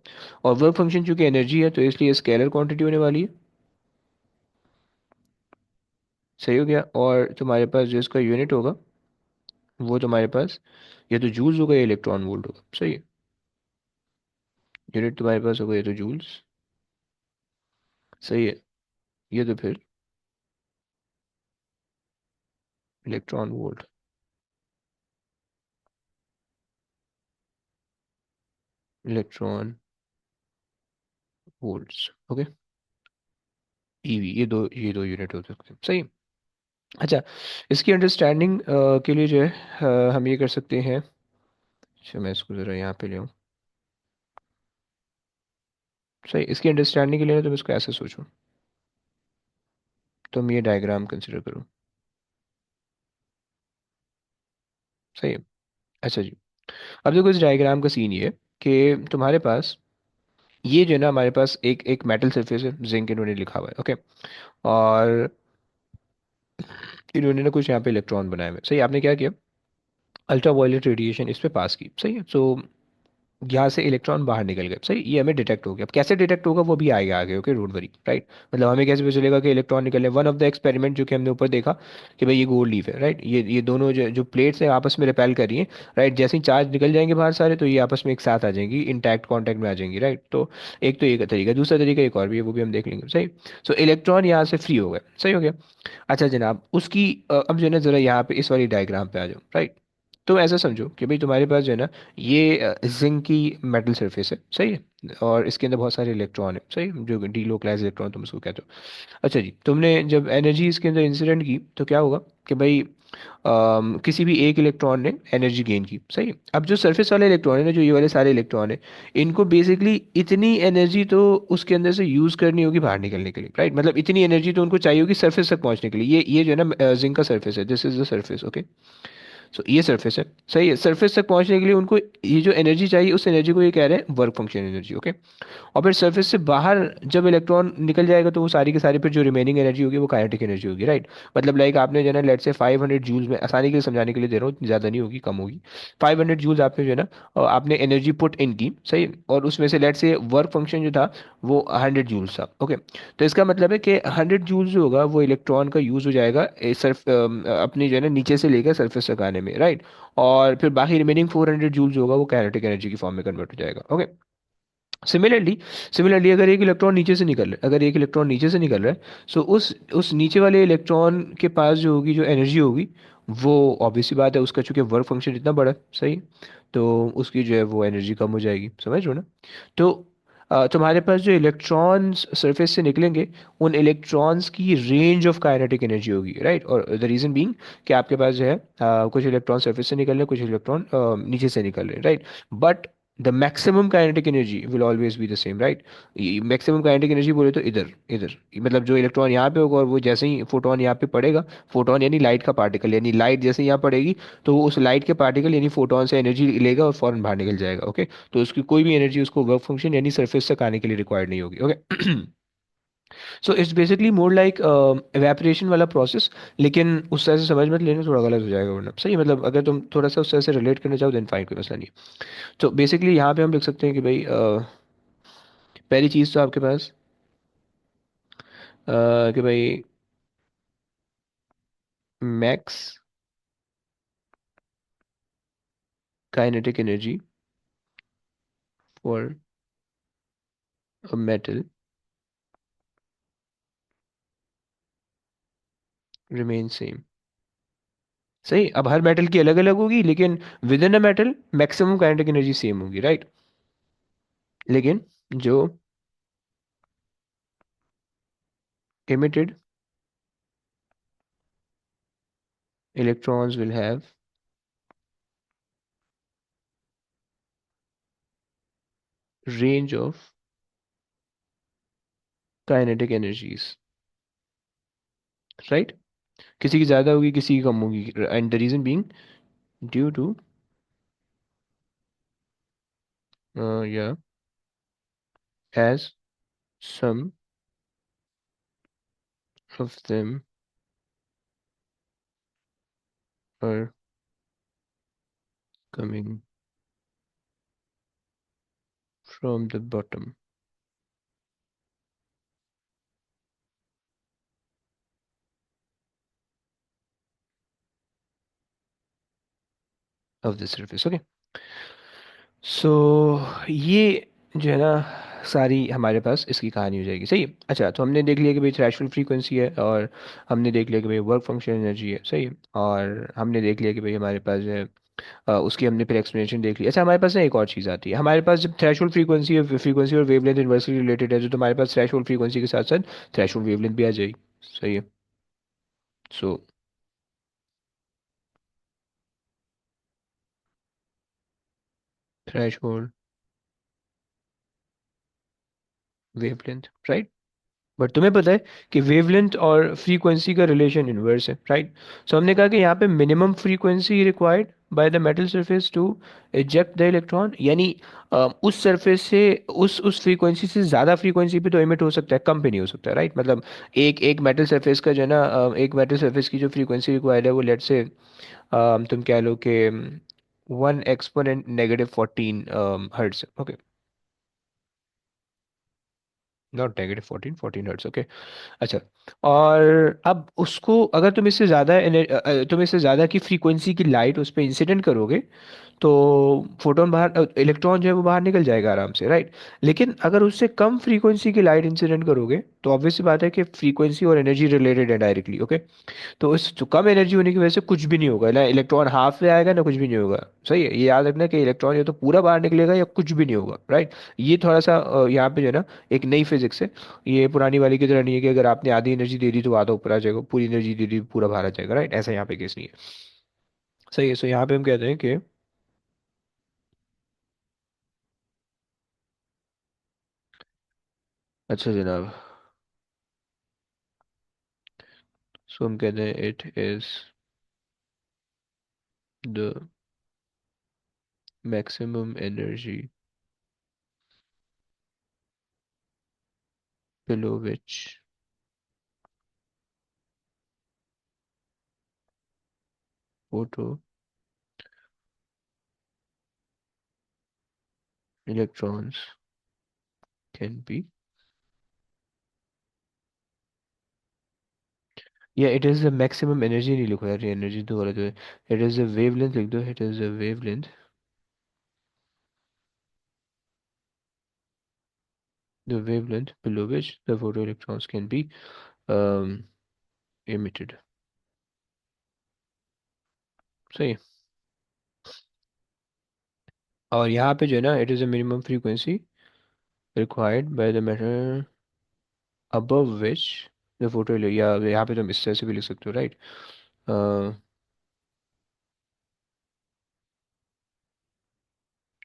और वर्क फंक्शन चूंकि एनर्जी है, तो इसलिए स्केलर क्वांटिटी होने वाली है, सही हो गया। और तुम्हारे पास जो इसका यूनिट होगा, वो तुम्हारे पास या तो जूल्स होगा या इलेक्ट्रॉन वोल्ट होगा, सही है। यूनिट तुम्हारे पास होगा या तो जूल्स, सही है, ये तो फिर electron volt, electron volts, okay, EV, ये दो यूनिट हो सकते हैं, सही। अच्छा, इसकी अंडरस्टैंडिंग के लिए जो है हम ये कर सकते हैं। अच्छा, मैं इसको ज़रा यहाँ पे ले आऊँ, सही। इसकी अंडरस्टैंडिंग के लिए ना तुम इसको ऐसे सोचो, तुम ये डायग्राम कंसिडर करो, सही है। अच्छा जी, अब देखो, इस डायग्राम का सीन ये है कि तुम्हारे पास ये जो है ना हमारे पास एक एक मेटल सरफेस है, जिंक इन्होंने लिखा हुआ है, ओके। और इन्होंने ना कुछ यहाँ पे इलेक्ट्रॉन बनाए हुए हैं। सही, आपने क्या किया, अल्ट्रा वायलेट रेडिएशन इस पे पास की, सही है। सो यहाँ से इलेक्ट्रॉन बाहर निकल गए, सही, ये हमें डिटेक्ट हो गया। अब कैसे डिटेक्ट होगा वो भी आएगा आगे, ओके, डोंट वरी, राइट। मतलब हमें कैसे पता चलेगा कि इलेक्ट्रॉन निकले, वन ऑफ द एक्सपेरिमेंट जो कि हमने ऊपर देखा कि भाई ये गोल्ड लीफ है, राइट, ये दोनों जो प्लेट्स हैं आपस में रिपेल कर रही हैं, राइट। जैसे ही चार्ज निकल जाएंगे बाहर सारे, तो ये आपस में एक साथ आ जाएंगी, इंटैक्ट कॉन्टैक्ट में आ जाएंगी, राइट। तो एक तो ये का तरीका, दूसरा तरीका एक और भी है, वो भी हम देख लेंगे, सही। सो इलेक्ट्रॉन यहाँ से फ्री हो गए, सही हो गया। अच्छा जनाब, उसकी अब जो है ना ज़रा यहाँ पे इस वाली डायग्राम पे आ जाओ, राइट। तो ऐसा समझो कि भाई तुम्हारे पास जो है ना ये जिंक की मेटल सरफेस है, सही है, और इसके अंदर बहुत सारे इलेक्ट्रॉन है, सही, जो डीलोक्लाइज इलेक्ट्रॉन तुम उसको कहते हो। अच्छा जी, तुमने जब एनर्जी इसके अंदर इंसिडेंट की तो क्या होगा कि भाई किसी भी एक इलेक्ट्रॉन ने एनर्जी गेन की, सही है। अब जो सरफेस वाले इलेक्ट्रॉन है ना, जो ये वाले सारे इलेक्ट्रॉन है, इनको बेसिकली इतनी एनर्जी तो उसके अंदर से यूज करनी होगी बाहर निकलने के लिए, राइट। मतलब इतनी एनर्जी तो उनको चाहिए होगी सरफेस तक पहुंचने के लिए। ये जो है ना जिंक का सरफेस है, this is the surface, okay. So ये सरफेस है, सही है। सरफेस तक पहुंचने के लिए उनको ये जो एनर्जी चाहिए, उस एनर्जी को ये कह रहे हैं वर्क फंक्शन एनर्जी, ओके। और फिर सरफेस से बाहर जब इलेक्ट्रॉन निकल जाएगा तो वो सारी की सारी फिर जो रिमेनिंग एनर्जी होगी वो काइनेटिक एनर्जी होगी, राइट। मतलब लाइक आपने जो है ना लेट से 500 जूल्स में, आसानी के लिए समझाने के लिए दे रहा हूँ, इतनी ज़्यादा नहीं होगी, कम होगी। 500 जूल्स आपने जो है ना आपने एनर्जी पुट इन की, सही। और उसमें से लेट से वर्क फंक्शन जो था वो 100 जूल्स था, ओके। तो इसका मतलब है कि 100 जूल्स जो होगा वो इलेक्ट्रॉन का यूज़ हो जाएगा अपनी जो है ना नीचे से लेकर सरफेस तक आने में, राइट। और फिर बाकी रिमेनिंग 400 जूल्स जो होगा वो काइनेटिक एनर्जी की फॉर्म में कन्वर्ट हो जाएगा, ओके। सिमिलरली, अगर एक इलेक्ट्रॉन नीचे से निकल रहा है, अगर एक इलेक्ट्रॉन नीचे से निकल रहा है, सो उस नीचे वाले इलेक्ट्रॉन के पास जो होगी, जो एनर्जी होगी, वो ऑब्वियस सी बात है, उसका चूंकि वर्क फंक्शन इतना बड़ा है, सही। तो उसकी जो है वो एनर्जी कम हो जाएगी, समझ रहे हो ना। तो तुम्हारे पास जो इलेक्ट्रॉन्स सरफेस से निकलेंगे, उन इलेक्ट्रॉन्स की रेंज ऑफ काइनेटिक एनर्जी होगी, राइट। और द रीजन बीइंग कि आपके पास जो है कुछ इलेक्ट्रॉन सरफेस से निकल रहे हैं, कुछ इलेक्ट्रॉन नीचे से निकल रहे हैं, right. But the maximum kinetic energy will always be the same, right. Maximum kinetic energy बोले तो इधर इधर, मतलब जो इलेक्ट्रॉन यहाँ पे होगा और वो जैसे ही फोटोन यहाँ पे पड़ेगा, फोटोन यानी लाइट का पार्टिकल, यानी लाइट जैसे ही यहाँ पड़ेगी, तो वो उस लाइट के पार्टिकल यानी फोटोन से एनर्जी लेगा और फौरन बाहर निकल जाएगा, ओके। तो उसकी कोई भी एनर्जी उसको वर्क फंक्शन यानी सरफेस तक आने के लिए रिक्वायर्ड नहीं होगी, okay. So it's basically more like evaporation वाला प्रोसेस। लेकिन उस तरह से समझ मत लेना, थोड़ा गलत हो जाएगा वरना, सही। मतलब अगर तुम थोड़ा सा उस तरह से रिलेट करना चाहो देन फाइन, कोई मसला नहीं। तो बेसिकली यहाँ पे हम लिख सकते हैं कि भाई पहली चीज़ तो आपके पास कि भाई max kinetic energy for a metal remain same, सही। अब हर मेटल की अलग अलग होगी, लेकिन with in a metal maximum kinetic energy same होगी, राइट। लेकिन जो emitted electrons will have range of kinetic energies, right। किसी की ज्यादा होगी, किसी की कम होगी, and the reason being due to या as some of them are coming from the bottom of the surface, okay। सो ये जो है ना सारी हमारे पास इसकी कहानी हो जाएगी, सही है। अच्छा, तो हमने देख लिया कि भाई थ्रेशोल्ड फ्रीक्वेंसी है, और हमने देख लिया कि भाई वर्क फंक्शन एनर्जी है, सही है। और हमने देख लिया कि भाई हमारे पास जो है उसकी हमने फिर एक्सप्लेनेशन देख ली। अच्छा, हमारे पास ना एक और चीज़ आती है, हमारे पास जब थ्रेशोल्ड फ्रीक्वेंसी है, फ्रीक्वेंसी और वेवलेंथ इन्वर्सली रिलेटेड है, तो हमारे पास थ्रेशोल्ड फ्रीक्वेंसी के साथ साथ थ्रेशोल्ड वेवलेंथ भी आ जाएगी, सही है। So threshold wavelength, right. But तुम्हें पता है कि वेवलेंथ और फ्रीक्वेंसी का रिलेशन इनवर्स है, राइट। सो हमने कहा कि यहाँ पे minimum frequency required by the metal surface to eject the electron, यानी उस सरफेस से उस फ्रीक्वेंसी से ज़्यादा फ्रीक्वेंसी पे तो इमिट हो सकता है, कम पे नहीं हो सकता, राइट? मतलब एक एक मेटल सरफेस का जो है ना, एक मेटल सरफेस की जो फ्रीक्वेंसी रिक्वायर्ड है वो लेट से तुम कह लो कि 1 exponent -14 hertz, okay. Not -14, 14 hertz, okay. अच्छा, और अब उसको अगर तुम इससे ज़्यादा तुम इससे ज़्यादा की फ्रीक्वेंसी की लाइट उस पर इंसिडेंट करोगे तो फोटोन बाहर, इलेक्ट्रॉन जो है वो बाहर निकल जाएगा आराम से, राइट? लेकिन अगर उससे कम फ्रीक्वेंसी की लाइट इंसिडेंट करोगे तो ऑब्वियस सी बात है कि फ्रीक्वेंसी और एनर्जी रिलेटेड है डायरेक्टली, ओके। तो उस जो कम एनर्जी होने की वजह से कुछ भी नहीं होगा ना, इलेक्ट्रॉन हाफ में आएगा ना कुछ भी नहीं होगा। सही है, ये याद रखना कि इलेक्ट्रॉन या तो पूरा बाहर निकलेगा या कुछ भी नहीं होगा, राइट? ये थोड़ा सा यहाँ पे जो है ना एक नई फिजिक्स है। ये पुरानी वाली की तरह नहीं है कि अगर आपने आधी एनर्जी दे दी तो आधा ऊपर आ जाएगा, पूरी एनर्जी दे दी तो पूरा बाहर आ जाएगा, राइट? ऐसा यहाँ पे केस नहीं है। सही है, सो यहाँ पे हम कहते हैं कि, अच्छा जनाब, सो हम कहते हैं it is the maximum energy below which photo electrons can be, या it is the maximum energy नहीं लिखो यार, एनर्जी तो गलत है। इट इज द वेवलेंथ लिख दो, it is the wavelength, the wavelength below which the photoelectrons can be um, emitted। सही है। और यहाँ पे जो है ना, it is a minimum frequency required by the matter above which the photo, या यहाँ पे तुम इस तरह से भी लिख सकते हो, राइट?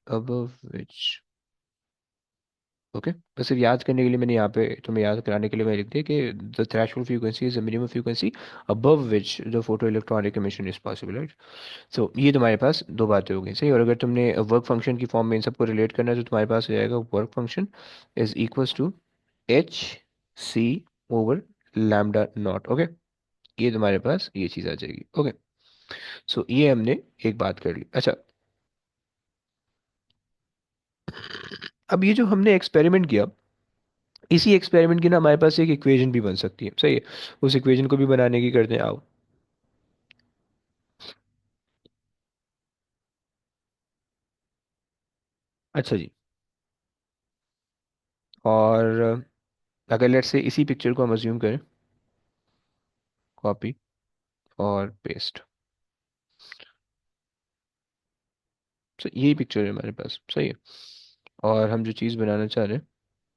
above which, okay. बस सिर्फ याद करने के लिए मैंने यहाँ पे तुम्हें याद कराने के लिए मैं लिख दिया कि the threshold frequency is the minimum frequency above which the photo electronic emission is possible, right? So ये तुम्हारे पास दो बातें हो गई, सही। और अगर तुमने वर्क फंक्शन की फॉर्म में इन सबको रिलेट करना है तो तुम्हारे पास हो जाएगा work function is equals to H C over lambda naught, okay. ये तुम्हारे पास ये चीज़ आ जाएगी, ओके। सो ये हमने एक बात कर ली। अच्छा, अब ये जो हमने एक्सपेरिमेंट किया, इसी एक्सपेरिमेंट की ना हमारे पास एक इक्वेशन भी बन सकती है, सही है। उस इक्वेशन को भी बनाने की करते हैं, आओ। अच्छा जी, और अगर लेट्स से इसी पिक्चर को हम अज्यूम करें, कॉपी और पेस्ट, तो यही पिक्चर है हमारे पास, सही है। और हम जो चीज़ बनाना चाह रहे हैं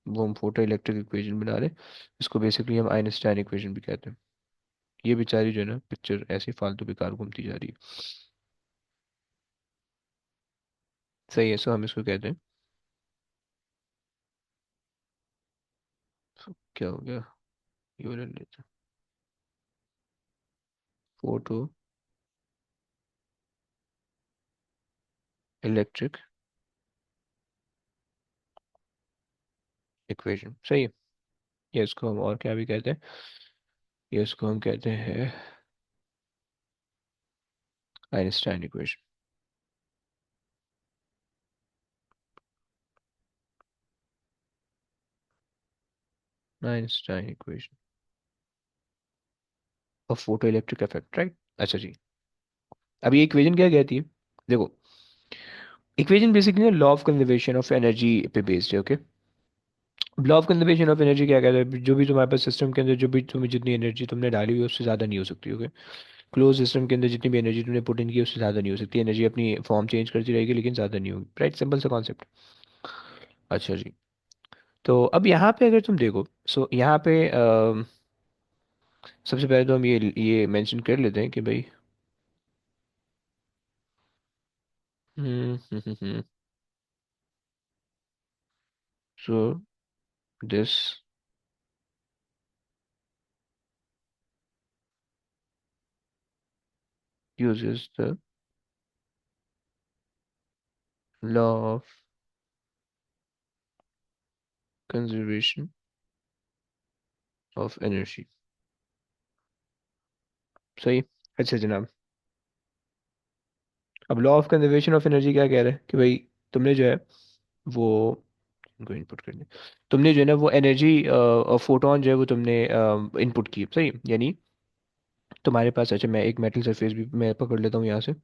वो हम फोटो इलेक्ट्रिक इक्वेशन बना रहे हैं। इसको बेसिकली हम आइंस्टाइन इक्वेशन भी कहते हैं। ये बेचारी जो है ना पिक्चर ऐसी फालतू बेकार घूमती जा रही है। सही है, सो हम इसको कहते हैं, क्या हो गया, ये वाला लेते हैं, फोटो इलेक्ट्रिक इक्वेशन, सही है। ये इसको हम और क्या भी कहते हैं, ये इसको हम कहते हैं Einstein equation. Einstein equation of photo electric effect, right? अच्छा जी, अब ये इक्वेशन क्या कहती है, देखो। Equation basically law of conservation of energy पे बेस्ड है, okay. Law of conservation of energy क्या कहता है, जो भी तुम्हारे पास सिस्टम के अंदर जो भी तुम्हें जितनी एनर्जी तुमने डाली हुई है उससे ज़्यादा नहीं हो सकती, ओके। क्लोज सिस्टम के अंदर जितनी भी एनर्जी तुमने पुट इन की है उससे ज़्यादा नहीं हो सकती, एनर्जी अपनी फॉर्म चेंज करती रहेगी लेकिन ज़्यादा नहीं होगी, राइट? सिंपल सा कॉन्सेप्ट। अच्छा जी, तो अब यहाँ पे अगर तुम देखो, सो यहाँ पे सबसे पहले तो हम ये मेंशन कर लेते हैं कि भाई, so this uses the law of conservation of energy. सही। अच्छा जनाब, अब law of conservation of energy क्या कह रहा है कि भाई तुमने जो है वो, इनको इनपुट कर दिया, तुमने जो है ना वो एनर्जी फोटोन जो है वो तुमने इनपुट की, सही। यानी तुम्हारे पास, अच्छा मैं एक मेटल सरफेस भी मैं पकड़ लेता हूँ यहाँ से,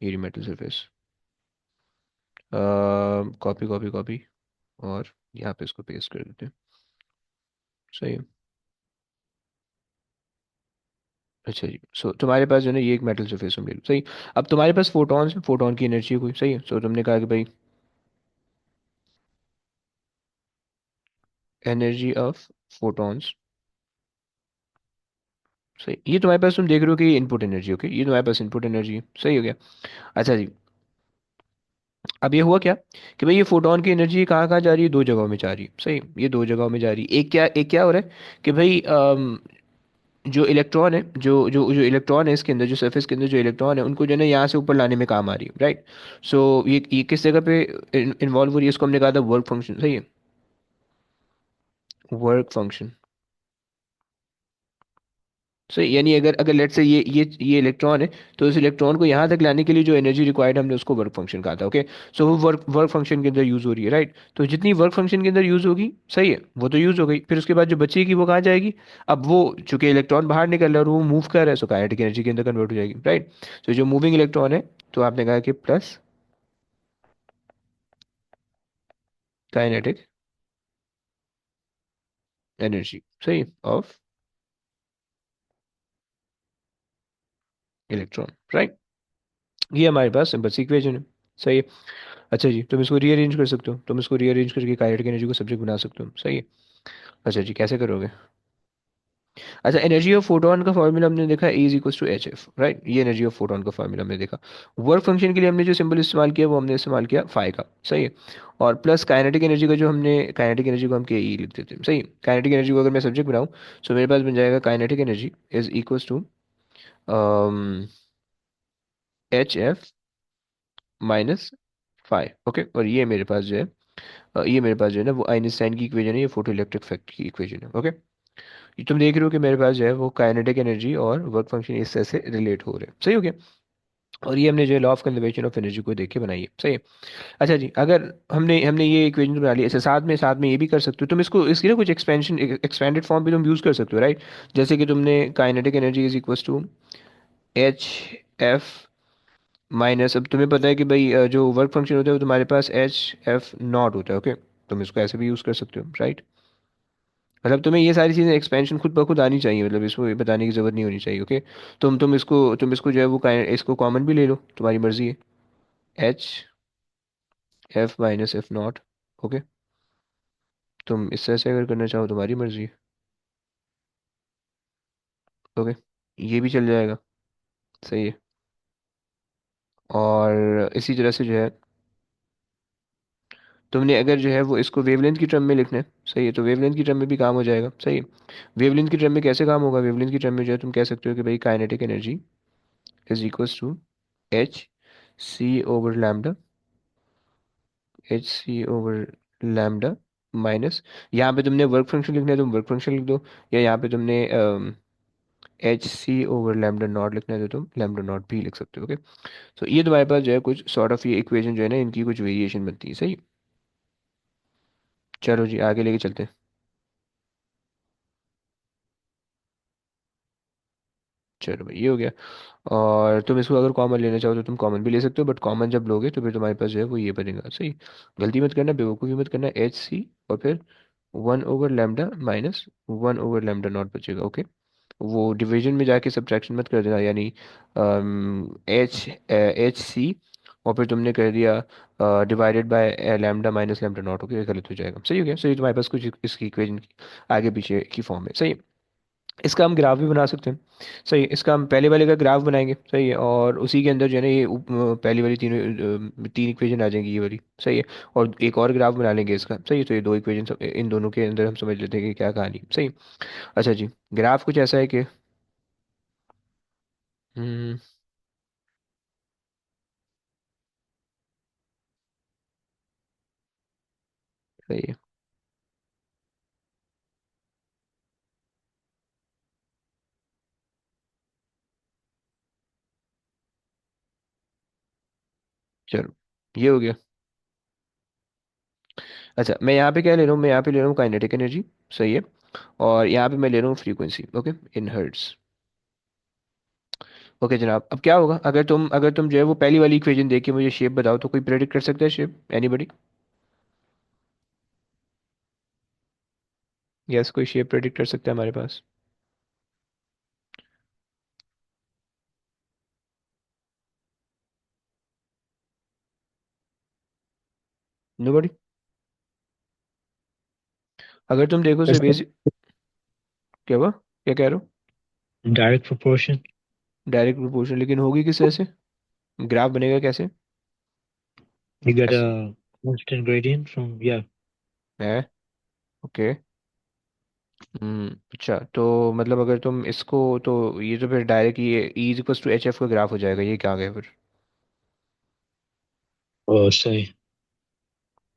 ये metal surface, copy copy copy, और यहाँ पे इसको पेस्ट कर देते हैं। सही है। अच्छा जी, सो तुम्हारे पास जो है ना ये एक मेटल सरफेस हम ले लो, सही। अब तुम्हारे पास फोटॉन्स है, फोटोन की एनर्जी है कोई, सही है। सो तुमने कहा कि भाई एनर्जी ऑफ फोटॉन्स, सही। ये तुम्हारे पास, तुम देख रहे हो कि ये इनपुट एनर्जी, ओके, ये तुम्हारे पास इनपुट एनर्जी है, सही हो गया। अच्छा जी, अब ये हुआ क्या कि भाई ये फोटोन की एनर्जी कहाँ कहाँ जा रही है, दो जगहों में जा रही है, सही। ये दो जगहों में जा रही है, एक क्या हो रहा है कि भाई जो इलेक्ट्रॉन है, जो इलेक्ट्रॉन है इसके अंदर, जो सरफेस के अंदर जो इलेक्ट्रॉन है, उनको जो है ना यहाँ से ऊपर लाने में काम आ रही है, राइट। सो ये किस जगह पे इन्वॉल्व हो रही है, इसको हमने कहा था वर्क फंक्शन, सही है। वर्क फंक्शन, सही। यानी अगर अगर लेट से ये इलेक्ट्रॉन है, तो इस इलेक्ट्रॉन को यहाँ तक लाने के लिए जो एनर्जी रिक्वायर्ड, हमने उसको वर्क फंक्शन कहा था, ओके। सो वो वर्क वर्क फंक्शन के अंदर यूज हो रही है, राइट। तो जितनी वर्क फंक्शन के अंदर यूज होगी, सही है, वो तो यूज हो गई, फिर उसके बाद जो बचेगी वो कहाँ जाएगी। अब वो चूंकि इलेक्ट्रॉन बाहर निकल रहा है और वो मूव कर रहा है, सो काइनेटिक एनर्जी के अंदर कन्वर्ट हो जाएगी, राइट। तो जो मूविंग इलेक्ट्रॉन है, तो आपने कहा कि प्लस काइनेटिक एनर्जी, सही, ऑफ इलेक्ट्रॉन, राइट। ये हमारे पास सिंपल सी इक्वेशन है, सही है। अच्छा जी, तुम इसको रीअरेंज कर सकते हो, तुम इसको रीअरेंज करके काइनेटिक एनर्जी को सब्जेक्ट बना सकते हो, सही है। अच्छा जी, कैसे करोगे। अच्छा, एनर्जी ऑफ फोटोन का फॉर्मूला हमने देखा, E is equal to H F, right. ये एनर्जी ऑफ फोटोन का फॉर्मूला हमने देखा। वर्क फंक्शन के लिए हमने जो सिंबल इस्तेमाल किया वो हमने इस्तेमाल किया फाई का, सही है। और प्लस काइनेटिक एनर्जी का जो हमने, काइनेटिक एनर्जी को हम के ई लिख देते हैं, सही। काइनेटिक एनर्जी को अगर मैं सब्जेक्ट बनाऊँ, तो मेरे पास बन जाएगा kinetic energy is equal to H F minus phi, okay. और ये मेरे पास जो है ये मेरे पास जो है ना वो आइंस्टाइन की इक्वेशन है, ये फोटो इलेक्ट्रिक इफेक्ट की इक्वेशन है, ओके। ये तुम देख रहे हो कि मेरे पास जो है वो काइनेटिक एनर्जी और वर्क फंक्शन इस तरह से रिलेट हो रहे हैं, सही हो गया। और ये हमने जो है law of conservation of energy को देख के बनाई है, सही है। अच्छा जी, अगर हमने हमने ये इक्वेशन तो बना ली, अच्छा साथ में ये भी कर सकते हो तुम, इसको इसकी ना कुछ एक्सपेंशन, एक्सपेंडेड फॉर्म भी तुम यूज कर सकते हो, राइट। जैसे कि तुमने kinetic energy is equal to H F minus, अब तुम्हें पता है कि भाई जो वर्क फंक्शन होता है वो तुम्हारे पास एच एफ नॉट होता है, ओके। तुम इसको ऐसे भी यूज कर सकते हो, राइट। मतलब तुम्हें ये सारी चीज़ें एक्सपेंशन खुद ब खुद आनी चाहिए, मतलब इसको बताने की जरूरत नहीं होनी चाहिए, ओके। तुम इसको जो है वो इसको कॉमन भी ले लो, तुम्हारी मर्जी है। H F minus F not, okay. तुम इस तरह से अगर करना चाहो तुम्हारी मर्जी है, ओके। ये भी चल जाएगा, सही है। और इसी तरह से जो है तुमने अगर जो है वो इसको वेवलेंथ की टर्म में लिखना है, सही है, तो वेवलेंथ की टर्म में भी काम हो जाएगा, सही है। वेवलेंथ की टर्म में कैसे काम होगा, वेवलेंथ की टर्म में जो है तुम कह सकते हो कि भाई kinetic energy is equals to H C over lambda, H C over lambda minus, यहाँ पे तुमने वर्क फंक्शन लिखना है, तुम वर्क फंक्शन लिख दो। या यहाँ पे तुमने H C over lambda naught लिखना है, तो तुम लैम्डा नॉट भी लिख सकते हो, ओके। तो ये तुम्हारे पास जो है कुछ सॉर्ट ऑफ ये इक्वेशन जो है ना, इनकी कुछ वेरिएशन बनती है, सही। चलो जी, आगे लेके चलते हैं। चलो भाई, ये हो गया। और तुम इसको अगर कॉमन लेना चाहो तो तुम कॉमन भी ले सकते हो, बट कॉमन जब लोगे तो फिर तुम्हारे पास जो है वो ये बनेगा, सही। गलती मत करना, बेवकूफ़ी मत करना, एच सी और फिर one over lambda minus one over lambda not बचेगा, ओके। वो डिवीजन में जाके सब्ट्रैक्शन मत कर देना, यानी एच सी और फिर तुमने कर दिया divided by lambda minus lambda naught, okay, गलत हो जाएगा, सही हो गया। सही, तुम्हारे पास कुछ इसकी इक्वेशन आगे पीछे की फॉर्म है, सही। इसका हम ग्राफ भी बना सकते हैं, सही है। इसका हम पहले वाले का ग्राफ बनाएंगे, सही है, और उसी के अंदर जो है ना ये पहली वाली तीन इक्वेशन आ जाएंगी, ये वाली, सही है। और एक और ग्राफ बना लेंगे इसका, सही है। तो ये दो इक्वेशन, इन दोनों के अंदर हम समझ लेते हैं कि क्या कहानी, सही। अच्छा जी, ग्राफ कुछ ऐसा है कि हम्म, सही है। चलो ये हो गया। अच्छा मैं यहाँ पे क्या ले रहा हूँ, मैं यहाँ पे ले रहा हूँ काइनेटिक एनर्जी। सही है। और यहाँ पे मैं ले रहा हूँ फ्रीक्वेंसी, ओके, इन हर्ट्स। ओके जनाब, अब क्या होगा अगर तुम जो है वो पहली वाली इक्वेशन देख के मुझे शेप बताओ, तो कोई प्रेडिक्ट कर सकता है शेप, एनीबडी? यस, कोई शेप प्रेडिक्ट कर सकता है हमारे पास? नोबडी। अगर तुम देखो से That's बेसिक। क्या हुआ, क्या कह रहे हो? direct proportion. डायरेक्ट प्रोपोर्शन, लेकिन होगी किस तरह से? ग्राफ बनेगा कैसे? You get ऐसे a constant gradient from, yeah. है। ओके। अच्छा तो मतलब अगर तुम इसको, तो ये तो फिर डायरेक्ट ये E is equal to H F का ग्राफ हो जाएगा, ये क्या आ गया फिर? Oh, सही।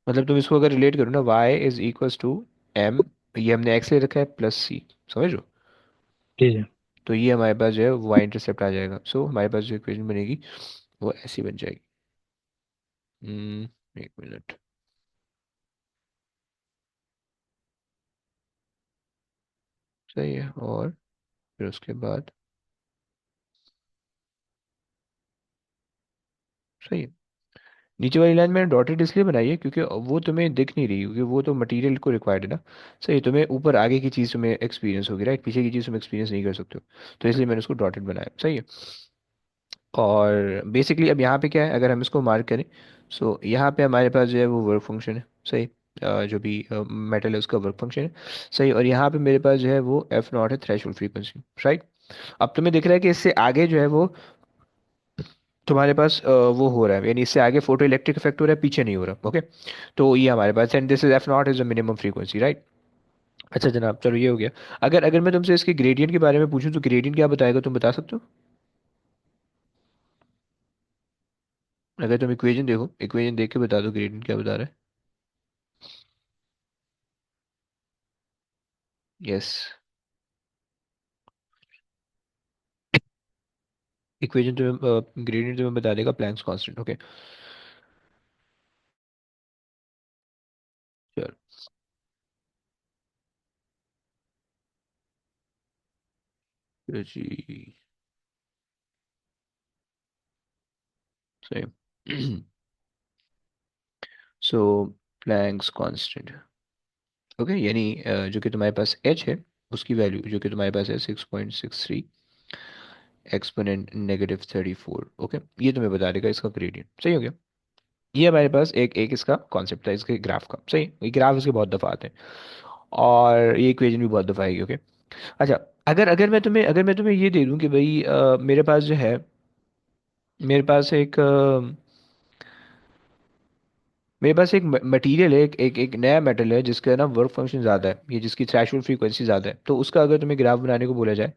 मतलब तुम इसको अगर रिलेट करो ना, Y is equal to M, ये हमने एक्स ले रखा है, प्लस सी, समझ लो। ठीक है। तो ये हमारे पास जो है वाई इंटरसेप्ट आ जाएगा, सो हमारे पास जो इक्वेशन बनेगी वो ऐसी बन जाएगी। एक मिनट। सही है। और फिर उसके बाद सही है। नीचे वाली लाइन मैंने डॉटेड इसलिए बनाई है क्योंकि वो तुम्हें दिख नहीं रही, क्योंकि वो तो मटेरियल को रिक्वायर्ड है ना। सही है, तुम्हें ऊपर आगे की चीज़ तुम्हें एक्सपीरियंस होगी, राइट, पीछे की चीज़ तुम एक्सपीरियंस नहीं कर सकते हो। तो इसलिए मैंने उसको डॉटेड बनाया, सही है। और बेसिकली अब यहाँ पे क्या है, अगर हम इसको मार्क करें, सो यहाँ पे हमारे पास जो है वो वर्क फंक्शन है, सही। जो भी मेटल है उसका वर्क फंक्शन है। सही। और यहाँ पे मेरे पास जो है वो एफ नॉट है, थ्रेशोल्ड फ्रीक्वेंसी, राइट। अब तुम्हें दिख रहा है कि इससे आगे जो है वो तुम्हारे पास वो हो रहा है, यानी इससे आगे फोटो इलेक्ट्रिक इफेक्ट हो रहा है, पीछे नहीं हो रहा, ओके। तो ये हमारे पास, and this is F naught is the minimum frequency, right. अच्छा जनाब, चलो ये हो गया। अगर अगर मैं तुमसे इसके ग्रेडियंट के बारे में पूछूं तो ग्रेडियंट क्या बताएगा, तुम बता सकते हो? अगर तुम इक्वेशन देखो, इक्वेशन देख के बता दो ग्रेडियंट क्या बता रहा है। यस। इक्वेशन तुम्हें ग्रेडियंट तुम्हें बता देगा प्लैंक्स कांस्टेंट, ओके। चलो। जी। सही। सो प्लैंक्स कांस्टेंट, ओके, यानी जो कि तुम्हारे पास एच है, उसकी वैल्यू जो कि तुम्हारे पास है 6.63 एक्सपोनेंट -34, ओके। ये तुम्हें बता देगा इसका ग्रेडियंट, सही हो गया। ये हमारे पास एक एक इसका कॉन्सेप्ट था, इसके ग्राफ का, सही। ये ग्राफ इसके बहुत दफ़ा आते हैं, और ये इक्वेशन भी बहुत दफ़ा आएगी, ओके। अच्छा, अगर मैं तुम्हें ये दे दूं कि भाई मेरे पास जो है, मेरे पास एक मेरे पास एक मटेरियल है, एक नया मेटल है जिसका ना वर्क फंक्शन ज़्यादा है, ये जिसकी थ्रेशोल्ड फ्रीक्वेंसी ज़्यादा है, तो उसका अगर तुम्हें ग्राफ बनाने को बोला जाए,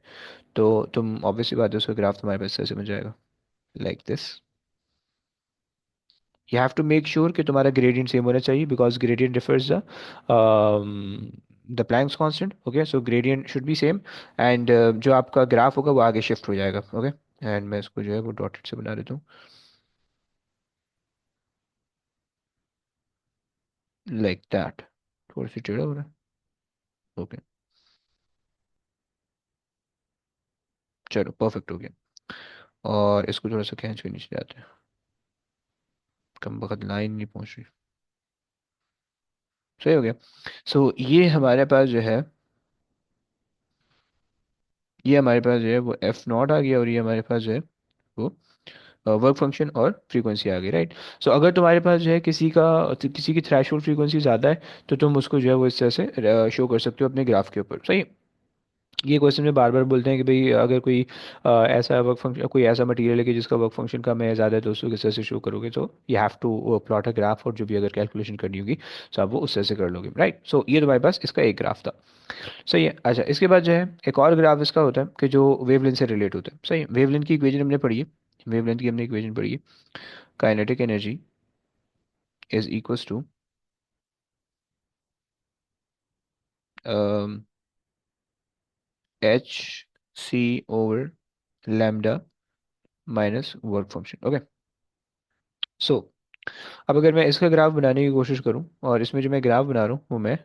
तो तुम ऑब्वियसली बात है उसका ग्राफ तुम्हारे पास ऐसे बन जाएगा, like this. You have to make sure कि तुम्हारा ग्रेडियंट सेम होना चाहिए, because gradient differs the Planck's constant, okay. So gradient should be same, and जो आपका ग्राफ होगा वो आगे शिफ्ट हो जाएगा, ओके। एंड मैं इसको जो है वो डॉटेड से बना देता हूँ, लाइक दैट। थोड़ा सी टेढ़ा हो रहा है, ओके। चलो परफेक्ट हो गया। और इसको थोड़ा सा खींच के नीचे जाते हैं, कम वक्त लाइन नहीं पहुंच रही। सही हो गया। सो ये हमारे पास जो है, ये हमारे पास जो है वो एफ नॉट आ गया, और ये हमारे पास जो है वो वर्क फंक्शन और फ्रीक्वेंसी आ गई, राइट। सो अगर तुम्हारे पास जो है किसी की थ्रेशोल्ड फ्रीक्वेंसी ज़्यादा है, तो तुम उसको जो है वो इस तरह से शो कर सकते हो अपने ग्राफ के ऊपर, सही। ये क्वेश्चन में बार बार बोलते हैं कि भाई अगर कोई ऐसा वर्क फंक्शन, कोई ऐसा मटेरियल है कि जिसका वर्क फंक्शन कम है, ज़्यादा है, तो उसको किस तरह से शो करोगे, तो you have to plot a graph, और जो भी अगर कैलकुलेशन करनी होगी तो आप वो उस तरह से कर लोगे, राइट। सो ये तुम्हारे पास इसका एक ग्राफ था, सही है। अच्छा, इसके बाद जो है एक और ग्राफ इसका होता है कि जो वेवलेंथ से रिलेट होता है, सही है। वेवलेंथ की इक्वेशन हमने पढ़ी है, वेवलेंथ की हमने इक्वेशन पढ़ी है, kinetic energy is equals to H C over lambda minus work function. Okay. So अब अगर मैं इसका ग्राफ बनाने की कोशिश करूं, और इसमें जो मैं ग्राफ बना रहा हूँ वो मैं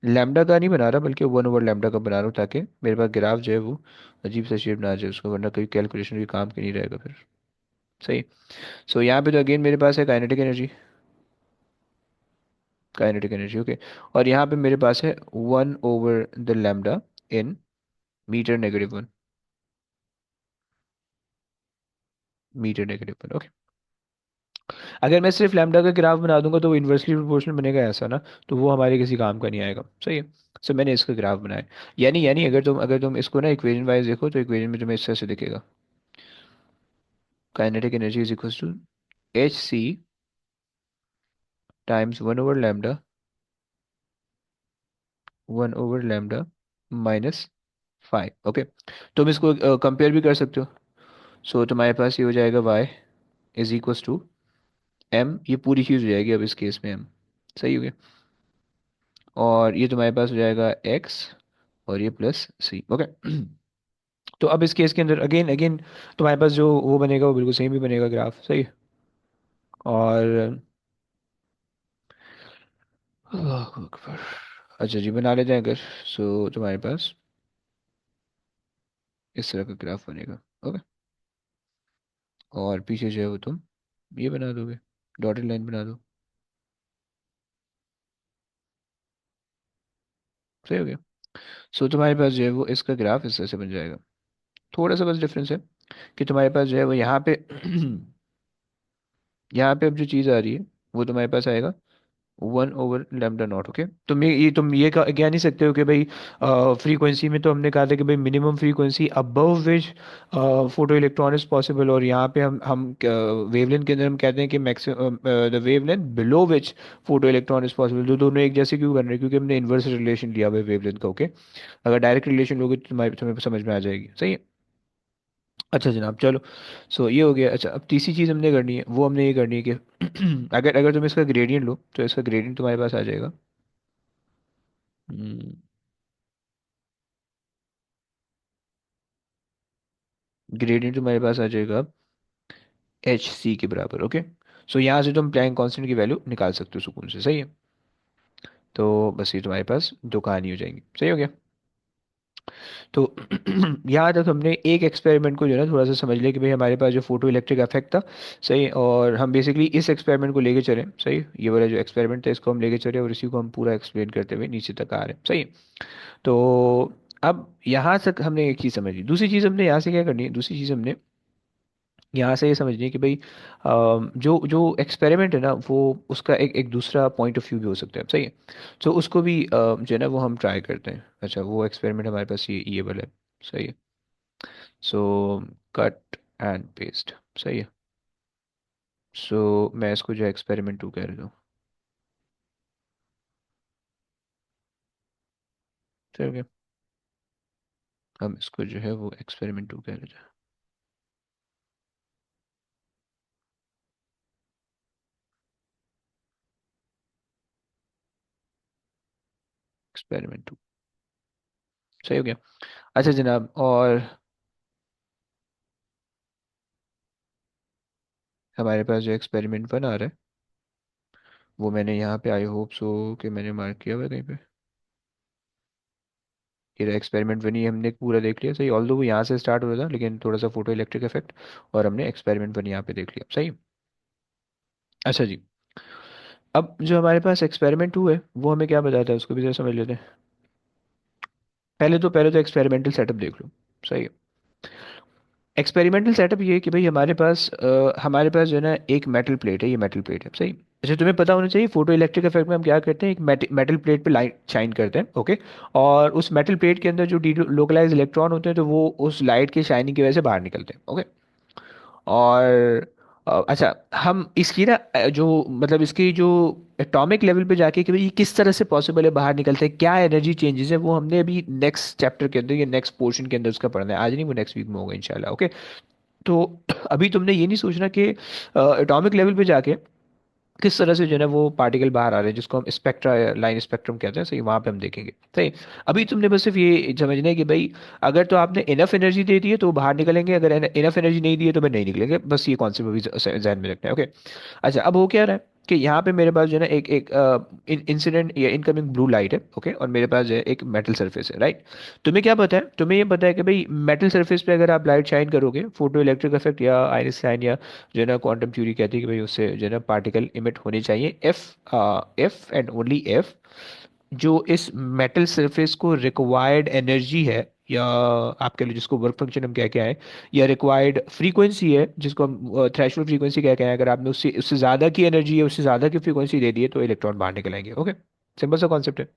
लैम्डा का नहीं बना रहा, बल्कि 1/λ का बना रहा हूँ, ताकि मेरे पास ग्राफ जो है वो अजीब सा शेप ना आ जाए उसको, वरना कोई कैलकुलेशन भी काम के नहीं रहेगा फिर। सही। सो यहाँ पे तो अगेन मेरे पास है kinetic energy, kinetic energy. Okay. और यहाँ पे मेरे पास है 1/λ इन मीटर -1, मीटर -1। ओके। अगर मैं सिर्फ लैम्डा का ग्राफ बना दूंगा तो वो इन्वर्सली प्रोपोर्शनल बनेगा ऐसा ना, तो वो हमारे किसी काम का नहीं आएगा। सही है। सो मैंने इसका ग्राफ बनाया। यानी अगर तुम इसको ना इक्वेशन वाइज देखो, तो इक्वेशन में तुम्हें इस तरह से दिखेगा, kinetic energy is equal to H C times 1/λ, 1/λ minus 5। Okay. तुम इसको कंपेयर भी कर सकते हो। सो तुम्हारे पास ये हो जाएगा y is equal to m, ये पूरी चीज़ हो जाएगी अब इस केस में m। सही हो गया। और ये तुम्हारे पास हो जाएगा x, और ये प्लस c। ओके। तो अब इस केस के अंदर अगेन अगेन तुम्हारे पास जो वो बनेगा वो बिल्कुल सेम ही बनेगा ग्राफ। सही है। और अल्लाहु अकबर। अच्छा जी, बना लेते हैं अगर। सो तुम्हारे पास इस तरह का ग्राफ बनेगा। ओके। और पीछे जो है वो तुम ये बना दोगे, डॉटेड लाइन बना दो। सही हो गया। सो तुम्हारे पास जो है वो इसका ग्राफ इस तरह से बन जाएगा। थोड़ा सा बस डिफरेंस है कि तुम्हारे पास जो है वो यहाँ पे यहाँ पे अब जो चीज़ आ रही है वो तुम्हारे पास आएगा 1/λ0। ओके। तुम ये कह नहीं सकते हो कि भाई फ्रीक्वेंसी में तो हमने कहा था कि भाई minimum frequency above which photo electron is possible, और यहाँ पे हम वेवलेंथ के अंदर हम कहते हैं कि maximum the wavelength below which photo electron is possible. तो दोनों एक जैसे क्यों बन रहे हैं? क्योंकि हमने इन्वर्स रिलेशन लिया हुआ है वेवलेंथ का। ओके। अगर डायरेक्ट रिलेशन लोगे तो तुम्हें समझ में आ जाएगी। सही है। अच्छा जनाब, चलो। सो ये हो गया। अच्छा, अब तीसरी चीज़ हमने करनी है, वो हमने ये करनी है कि अगर अगर तुम इसका ग्रेडियंट लो तो इसका ग्रेडियंट तुम्हारे पास आ जाएगा। ग्रेडियंट तुम्हारे पास आ जाएगा एच सी के बराबर। ओके। सो यहाँ से तुम प्लैंक कांस्टेंट की वैल्यू निकाल सकते हो सुकून से। सही है। तो बस ये तुम्हारे पास दो कहानी हो जाएंगी। सही हो गया। तो यहाँ तक हमने एक एक्सपेरिमेंट को जो है ना थोड़ा सा समझ लिया कि भाई हमारे पास जो फोटो इलेक्ट्रिक इफेक्ट था। सही। और हम बेसिकली इस एक्सपेरिमेंट को लेके चले। सही। ये वाला जो एक्सपेरिमेंट था इसको हम लेके चले, और इसी को हम पूरा एक्सप्लेन करते हुए नीचे तक आ रहे हैं। सही। तो अब यहाँ तक हमने एक चीज़ समझ ली। दूसरी चीज़ हमने यहाँ से क्या करनी है, दूसरी चीज़ हमने यहाँ से ये समझनी है कि भाई जो जो एक्सपेरिमेंट है ना वो उसका एक एक दूसरा पॉइंट ऑफ व्यू भी हो सकता है। सही है। तो उसको भी जो है ना वो हम ट्राई करते हैं। अच्छा, वो एक्सपेरिमेंट हमारे पास ये वाला है। सही है। So cut and paste. सही है। सो मैं इसको जो एक्सपेरिमेंट 2 कह रहा हूँ। सही हो गया। हम इसको जो है वो एक्सपेरिमेंट 2 कह रहे थे। एक्सपेरिमेंट 2। सही हो गया। अच्छा जनाब, और हमारे पास जो एक्सपेरिमेंट 1 आ रहा है वो मैंने यहाँ पे आई होप सो कि मैंने मार्क किया हुआ है कहीं पे। ये रहा एक्सपेरिमेंट 1, ये हमने पूरा देख लिया। सही। ऑल्दो वो यहाँ से स्टार्ट हो रहा था, लेकिन थोड़ा सा फोटो इलेक्ट्रिक इफेक्ट, और हमने एक्सपेरिमेंट 1 यहाँ पे देख लिया। सही। अच्छा जी, अब जो हमारे पास एक्सपेरिमेंट 2 है वो हमें क्या बताता है उसको भी जरा समझ लेते हैं। पहले तो एक्सपेरिमेंटल सेटअप देख लो। सही है। एक्सपेरिमेंटल सेटअप ये है कि भाई हमारे पास जो है ना एक मेटल प्लेट है, ये मेटल प्लेट है। सही। अच्छा, तुम्हें पता होना चाहिए फोटो इलेक्ट्रिक इफेक्ट में हम क्या करते हैं, एक मेटल प्लेट पे लाइट शाइन करते हैं। ओके। और उस मेटल प्लेट के अंदर जो डी लोकलाइज इलेक्ट्रॉन होते हैं तो वो उस लाइट के शाइनिंग की वजह से बाहर निकलते हैं। ओके। और अच्छा, हम इसकी ना जो मतलब इसकी जो एटॉमिक लेवल पे जाके कि भाई ये किस तरह से पॉसिबल है बाहर निकलते हैं, क्या एनर्जी चेंजेस है, वो हमने अभी नेक्स्ट चैप्टर के अंदर या नेक्स्ट पोर्शन के अंदर उसका पढ़ना है। आज नहीं, वो नेक्स्ट वीक में होगा इंशाल्लाह। ओके। तो अभी तुमने ये नहीं सोचना कि एटॉमिक लेवल पे जाके किस तरह से जो है ना वो पार्टिकल बाहर आ रहे हैं, जिसको हम स्पेक्ट्रा लाइन स्पेक्ट्रम कहते हैं, सही, वहां पे हम देखेंगे। सही। अभी तुमने बस सिर्फ ये समझना है कि भाई अगर तो आपने इनफ एनर्जी दे दी है तो वो बाहर निकलेंगे, अगर इनफ एनर्जी नहीं दी है तो फिर नहीं निकलेंगे, बस ये कॉन्सेप्ट अभी जहन में रखना है। ओके। अच्छा, अब हो क्या रहा है कि यहाँ पे मेरे पास जो है ना एक एक इंसिडेंट या इनकमिंग ब्लू लाइट है, ओके, और मेरे पास जो है एक मेटल सरफेस है, राइट। तुम्हें क्या पता है, तुम्हें ये पता है कि भाई मेटल सरफेस पे अगर आप लाइट शाइन करोगे, फोटो इलेक्ट्रिक इफेक्ट या आइंस्टाइन या जो है ना क्वांटम थ्योरी कहती है कि भाई उससे जो है ना पार्टिकल इमिट होने चाहिए, एफ एंड ओनली एफ, जो इस मेटल सरफेस को रिक्वायर्ड एनर्जी है, या आपके लिए जिसको वर्क फंक्शन हम कह के आए, या रिक्वायर्ड फ्रीक्वेंसी है जिसको हम थ्रेशोल्ड फ्रीक्वेंसी कह के आए, अगर आपने उससे उससे ज़्यादा की एनर्जी है, उससे ज़्यादा की फ्रीक्वेंसी दे दी है तो इलेक्ट्रॉन बाहर निकल आएंगे। ओके। सिंपल सा कॉन्सेप्ट है।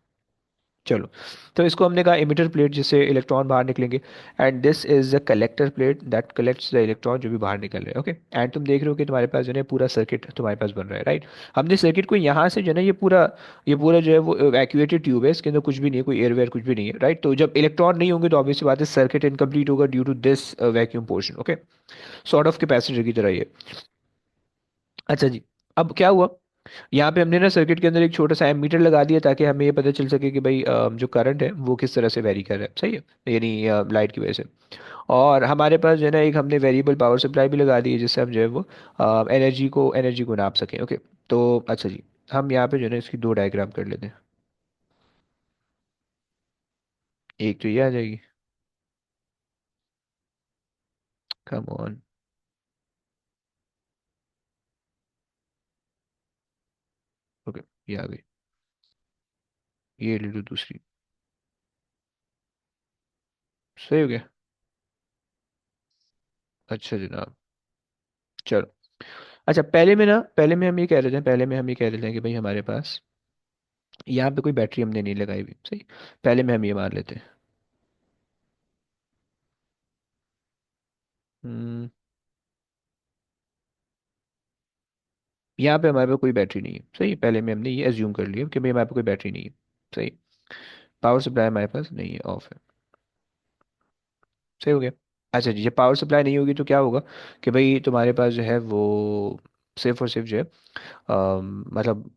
चलो, तो इसको हमने कहा इमिटर प्लेट, जिससे इलेक्ट्रॉन बाहर निकलेंगे, and this is the collector plate that collects the electron जो भी बाहर निकल रहे हैं। ओके। एंड तुम देख रहे हो कि तुम्हारे पास जो है पूरा सर्किट तुम्हारे पास बन रहा है, राइट। हमने सर्किट को यहाँ से जो है ना ये पूरा जो है वो वैक्यूएटेड ट्यूब है, इसके अंदर कुछ भी नहीं है, कोई एयरवेयर कुछ भी नहीं है, राइट। तो जब इलेक्ट्रॉन नहीं होंगे तो ऑब्वियस बात है सर्किट इनकम्प्लीट होगा due to this vacuum portion. Okay. Sort of capacitor की तरह ये। अच्छा जी। अब क्या हुआ, यहाँ पे हमने ना सर्किट के अंदर एक छोटा सा एमीटर लगा दिया ताकि हमें ये पता चल सके कि भाई जो करंट है वो किस तरह से वेरी कर रहा है, सही है, यानी लाइट की वजह से। और हमारे पास जो है ना एक हमने वेरिएबल पावर सप्लाई भी लगा दी है, जिससे हम जो है वो एनर्जी को नाप सकें। ओके। तो अच्छा जी, हम यहाँ पे जो है ना इसकी दो डायग्राम कर लेते हैं। एक तो ये आ जाएगी। Come on. ओके, ये आ गई। ये ले लो दूसरी। सही हो गया। अच्छा जनाब। चलो। अच्छा, पहले में हम ये कह रहे थे कि भाई हमारे पास यहाँ पे कोई बैटरी हमने नहीं लगाई हुई, सही। पहले में हम ये मान लेते हैं। हम्म, यहाँ पे हमारे पास कोई बैटरी नहीं है, सही। पहले में हमने ये एज्यूम कर लिया कि भाई हमारे पास कोई बैटरी नहीं है, सही। पावर सप्लाई हमारे पास नहीं है, ऑफ है। सही हो गया। अच्छा जी, जब पावर सप्लाई नहीं होगी तो क्या होगा कि भाई तुम्हारे पास जो है वो सिर्फ और सिर्फ जो है मतलब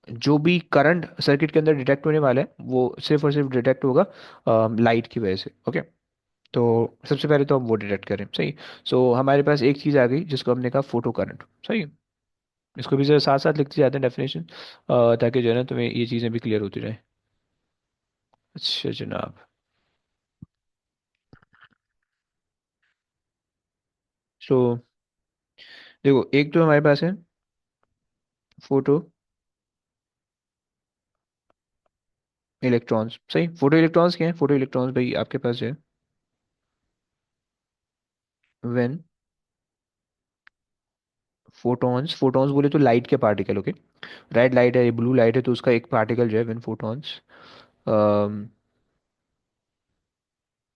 जो भी करंट सर्किट के अंदर डिटेक्ट होने वाला है वो सिर्फ और सिर्फ डिटेक्ट होगा लाइट की वजह से। ओके। तो सबसे पहले तो हम वो डिटेक्ट करें, सही। सो हमारे पास एक चीज़ आ गई जिसको हमने कहा फोटो करंट, सही। इसको भी जरा साथ साथ लिखते जाते हैं डेफिनेशन, ताकि जो है ना तुम्हें ये चीज़ें भी क्लियर होती रहे। अच्छा जनाब। सो देखो, एक तो हमारे पास है फोटो इलेक्ट्रॉन्स, सही। फोटो इलेक्ट्रॉन्स क्या है, फोटो इलेक्ट्रॉन्स भाई आपके पास जो है व्हेन फोटॉन्स, फोटॉन्स बोले तो लाइट के पार्टिकल, ओके। रेड लाइट है, ये ब्लू लाइट है, तो उसका एक पार्टिकल जो है when photons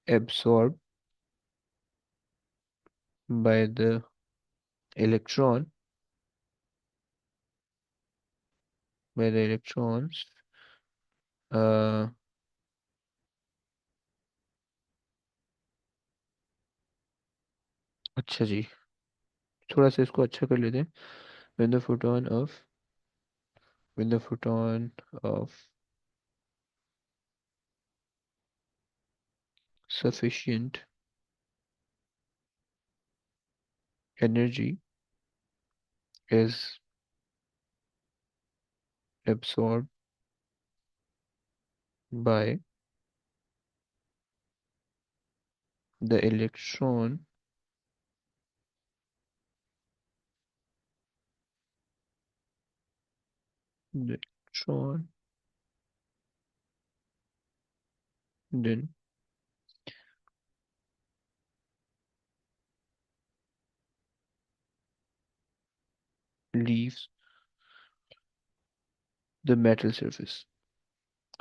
absorb by the electron, by the electrons, अच्छा जी, थोड़ा सा इसको अच्छा कर लेते हैं। when the photon of when the photon of sufficient energy is absorbed by the electron then leaves the metal surface।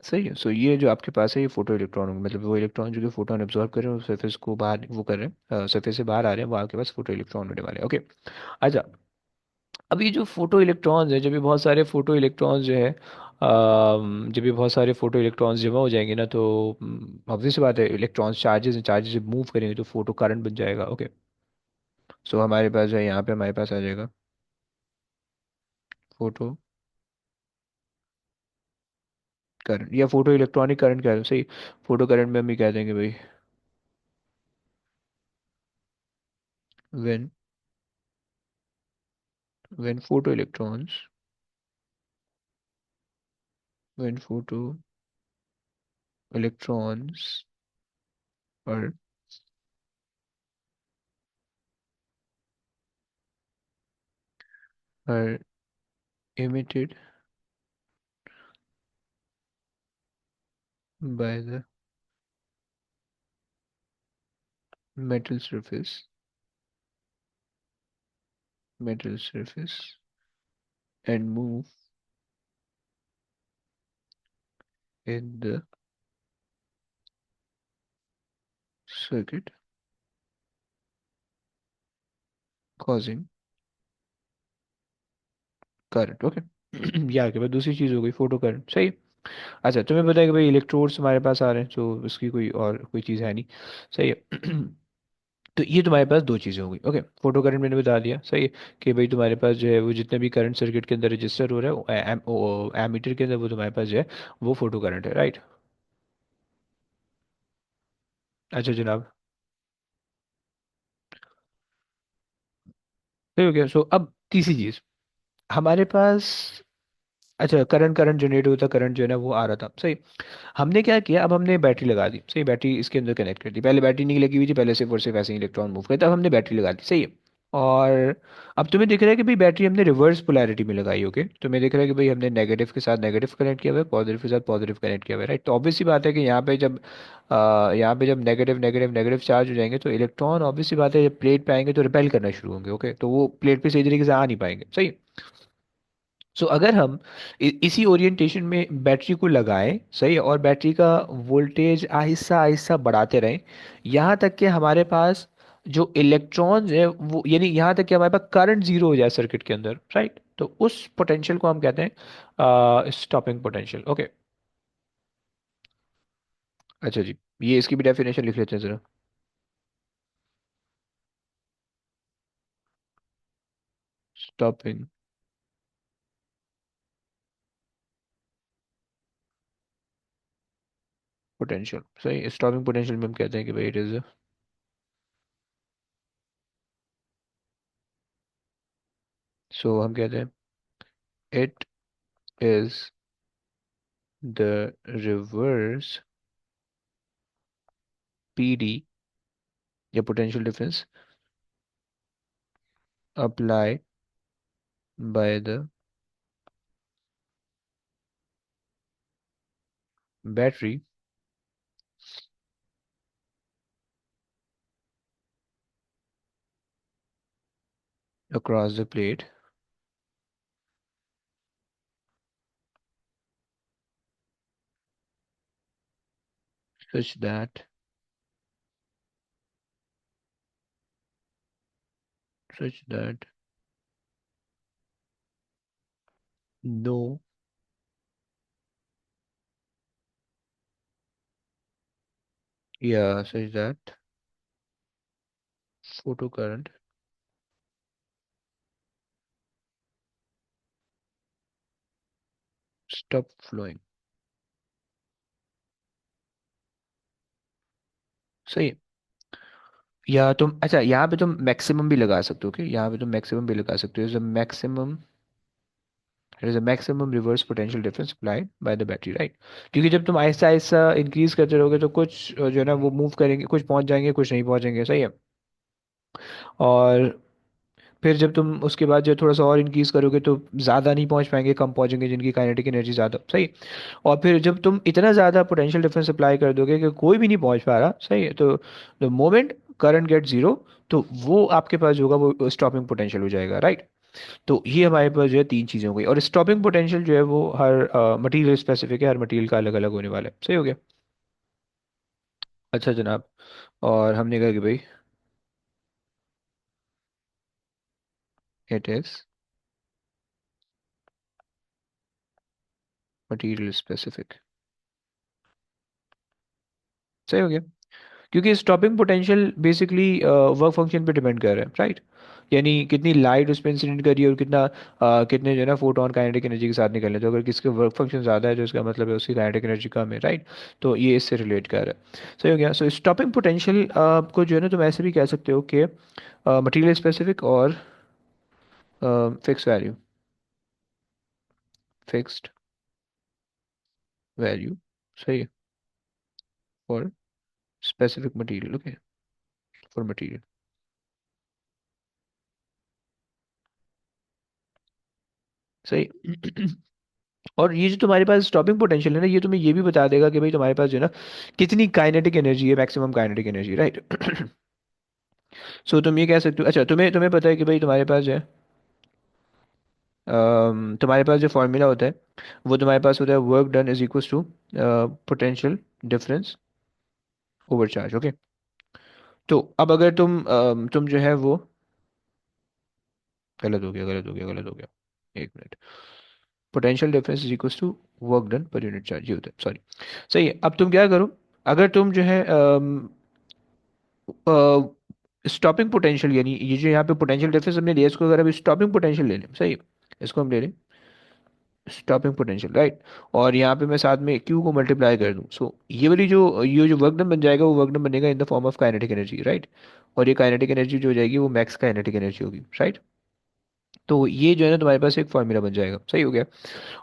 सही है। सो ये जो आपके पास है ये फोटो इलेक्ट्रॉन होंगे, मतलब वो इलेक्ट्रॉन जो कि फोटोन एब्जॉर्ब कर रहे हैं सरफेस को बाहर वो कर रहे हैं, सरफेस से बाहर आ रहे हैं, वो आपके पास फोटो इलेक्ट्रॉन होने वाले हैं। ओके। अच्छा, अब ये जो फोटो इलेक्ट्रॉन्स है, जब भी बहुत सारे फोटो इलेक्ट्रॉन्स जो है जब भी बहुत सारे फोटो इलेक्ट्रॉन्स जमा हो जाएंगे ना, तो ऑब्वियस सी बात है इलेक्ट्रॉन्स चार्जेस हैं, चार्जेस जब मूव करेंगे तो फोटो करंट बन जाएगा। ओके। सो हमारे पास जो है यहाँ पे हमारे पास आ जाएगा फोटो करंट या फोटो इलेक्ट्रॉनिक करंट कह दो, सही। फोटो करंट में हम ही कह देंगे भाई, when when photo electrons when photo electrons are are emitted by the metal surface metal surface and move in the circuit, causing current. Okay. ये आगे बाद दूसरी चीज हो गई फोटो करंट, सही। अच्छा, तुम्हें पता है कि भाई इलेक्ट्रोड्स हमारे पास आ रहे हैं, तो इसकी कोई और कोई चीज़ है नहीं, सही है। तो ये तुम्हारे पास दो चीज़ें हो गई। ओके, फोटो करंट मैंने बता दिया, सही है, कि भाई तुम्हारे पास जो है वो जितने भी करंट सर्किट के अंदर रजिस्टर हो रहा है, एमीटर के अंदर, वो तुम्हारे पास जो है वो फोटो करंट है, राइट। अच्छा जनाब, सही हो गया। सो अब तीसरी चीज़ हमारे पास, अच्छा करंट करंट जनरेट होता, करंट जो है ना वो आ रहा था, सही। हमने क्या किया, अब हमने बैटरी लगा दी, सही, बैटरी इसके अंदर कनेक्ट कर दी। पहले बैटरी नहीं लगी हुई थी, पहले सिर्फ और सिर्फ ऐसे ही इलेक्ट्रॉन मूव करता, अब हमने बैटरी लगा दी, सही है। और अब तुम्हें दिख रहा है कि भाई बैटरी हमने रिवर्स पोलैरिटी में लगाई, ओके। तुम्हें दिख रहा है कि भाई हमने नेगेटिव के साथ नेगेटिव कनेक्ट किया हुआ है, पॉजिटिव के साथ पॉजिटिव कनेक्ट किया हुआ है, राइट। तो ऑब्वियस सी बात है कि यहाँ पे जब नेगेटिव नेगेटिव नेगेटिव चार्ज हो जाएंगे, तो इलेक्ट्रॉन ऑब्वियस सी बात है जब प्लेट पे आएंगे तो रिपेल करना शुरू होंगे, ओके। तो वो प्लेट पे सही तरीके से आ नहीं पाएंगे, सही। सो अगर हम इसी ओरिएंटेशन में बैटरी को लगाएं, सही है, और बैटरी का वोल्टेज आहिस्ता आहिस्ता बढ़ाते रहें, यहाँ तक कि हमारे पास जो इलेक्ट्रॉन्स है वो, यानी यहाँ तक कि हमारे पास करंट जीरो हो जाए सर्किट के अंदर, राइट। तो उस पोटेंशियल को हम कहते हैं स्टॉपिंग पोटेंशियल, ओके। अच्छा जी, ये इसकी भी डेफिनेशन लिख लेते हैं जरा। स्टॉपिंग पोटेंशियल, सही। स्टॉपिंग पोटेंशियल में हम कहते हैं कि भाई इट इज, सो हम कहते हैं it is the reverse PD या potential difference apply by the battery across the plate such that such that no, yeah, such that photocurrent stop flowing, सही है। या तुम, अच्छा यहाँ पे तुम मैक्सिमम भी लगा सकते हो, कि यहाँ पे तुम मैक्सिमम भी लगा सकते हो, maximum, there is a maximum reverse potential difference applied by the battery, right। क्योंकि जब तुम आहिस्ता आहिस्ता इंक्रीज करते रहोगे तो कुछ जो है ना वो मूव करेंगे, कुछ पहुंच जाएंगे, कुछ नहीं पहुंचेंगे, सही है। और फिर जब तुम उसके बाद जो थोड़ा सा और इंक्रीज करोगे तो ज़्यादा नहीं पहुंच पाएंगे, कम पहुंचेंगे जिनकी काइनेटिक एनर्जी ज़्यादा, सही। और फिर जब तुम इतना ज़्यादा पोटेंशियल डिफरेंस अप्लाई कर दोगे कि कोई भी नहीं पहुंच पा रहा, सही है, तो the moment current get zero, तो वो आपके पास जो होगा वो स्टॉपिंग पोटेंशियल हो जाएगा, राइट। तो ये हमारे पास जो है तीन चीज़ें हो गई, और स्टॉपिंग पोटेंशियल जो है वो हर मटेरियल स्पेसिफिक है, हर मटेरियल का अलग अलग होने वाला है, सही हो गया। अच्छा जनाब, और हमने कहा कि भाई इट इज़ मटेरियल स्पेसिफिक, सही हो गया। क्योंकि stopping potential basically work function पे डिपेंड कर रहा है, राइट। यानी कितनी लाइट उस पर इंसिडेंट करी है और कितने जो है ना फोटोन काइनेटिक एनर्जी के साथ निकल रहे हैं। तो अगर किसके वर्क फंक्शन ज़्यादा है तो इसका मतलब है उसकी काइनेटिक एनर्जी कम है, राइट। तो ये इससे रिलेट कर रहा है। सही हो गया। सो स्टॉपिंग पोटेंशियल को जो है ना तुम ऐसे भी कह सकते हो कि मटेरियल स्पेसिफिक और फिक्स वैल्यू, फिक्स्ड वैल्यू, सही है, for specific material, okay, for material, सही। और ये जो तुम्हारे पास स्टॉपिंग पोटेंशियल है ना, ये तुम्हें ये भी बता देगा कि भाई तुम्हारे पास जो है ना कितनी काइनेटिक एनर्जी है, मैक्सिमम काइनेटिक एनर्जी, राइट। सो तुम ये कह सकते हो, अच्छा तुम्हें तुम्हें पता है कि भाई तुम्हारे पास जो है तुम्हारे पास जो फॉर्मूला होता है वो तुम्हारे पास होता है work done is equal to potential difference over charge, okay. तो अब अगर तुम जो है वो गलत हो गया, गलत हो गया, गलत हो गया, एक minute. Potential difference is equal to work done per unit charge, ये होता है, सॉरी। सही है। अब तुम क्या करो, अगर तुम जो है स्टॉपिंग पोटेंशियल, यानी ये जो यहाँ पे पोटेंशियल डिफरेंस हमने लिया इसको अगर अभी स्टॉपिंग पोटेंशियल ले लें, सही है, इसको हम ले लें स्टॉपिंग पोटेंशियल, राइट। और यहाँ पे मैं साथ में क्यू को मल्टीप्लाई कर दूँ, सो ये वाली जो ये जो वर्क डन बन जाएगा वो वर्क डन बनेगा इन the form of kinetic energy, right. और ये काइनेटिक एनर्जी जो हो जाएगी वो मैक्स काइनेटिक एनर्जी होगी, राइट। तो ये जो है ना तुम्हारे पास एक फॉर्मूला बन जाएगा, सही हो गया।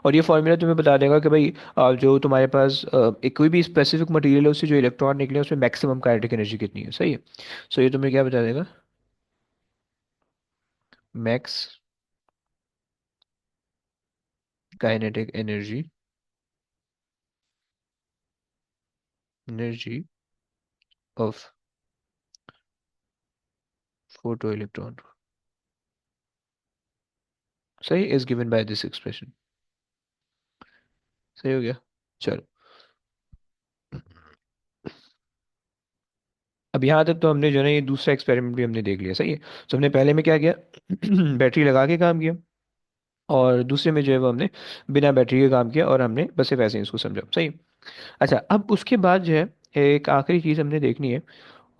और ये फॉर्मूला तुम्हें बता देगा कि भाई जो तुम्हारे पास एक कोई भी स्पेसिफिक मटेरियल है उससे जो इलेक्ट्रॉन निकले उसमें मैक्सिमम काइनेटिक एनर्जी कितनी है, सही है। सो ये तुम्हें क्या बता देगा, max kinetic energy, energy of photo electron, सही, is given by this expression, सही हो गया। चलो, अब यहाँ तक तो हमने जो है ना ये दूसरा एक्सपेरिमेंट भी हमने देख लिया, सही है। तो हमने पहले में क्या किया, बैटरी लगा के काम किया, और दूसरे में जो है वो हमने बिना बैटरी के काम किया और हमने बस सिर्फ ऐसे ही इसको समझा, सही। अच्छा, अब उसके बाद जो है एक आखिरी चीज़ हमने देखनी है,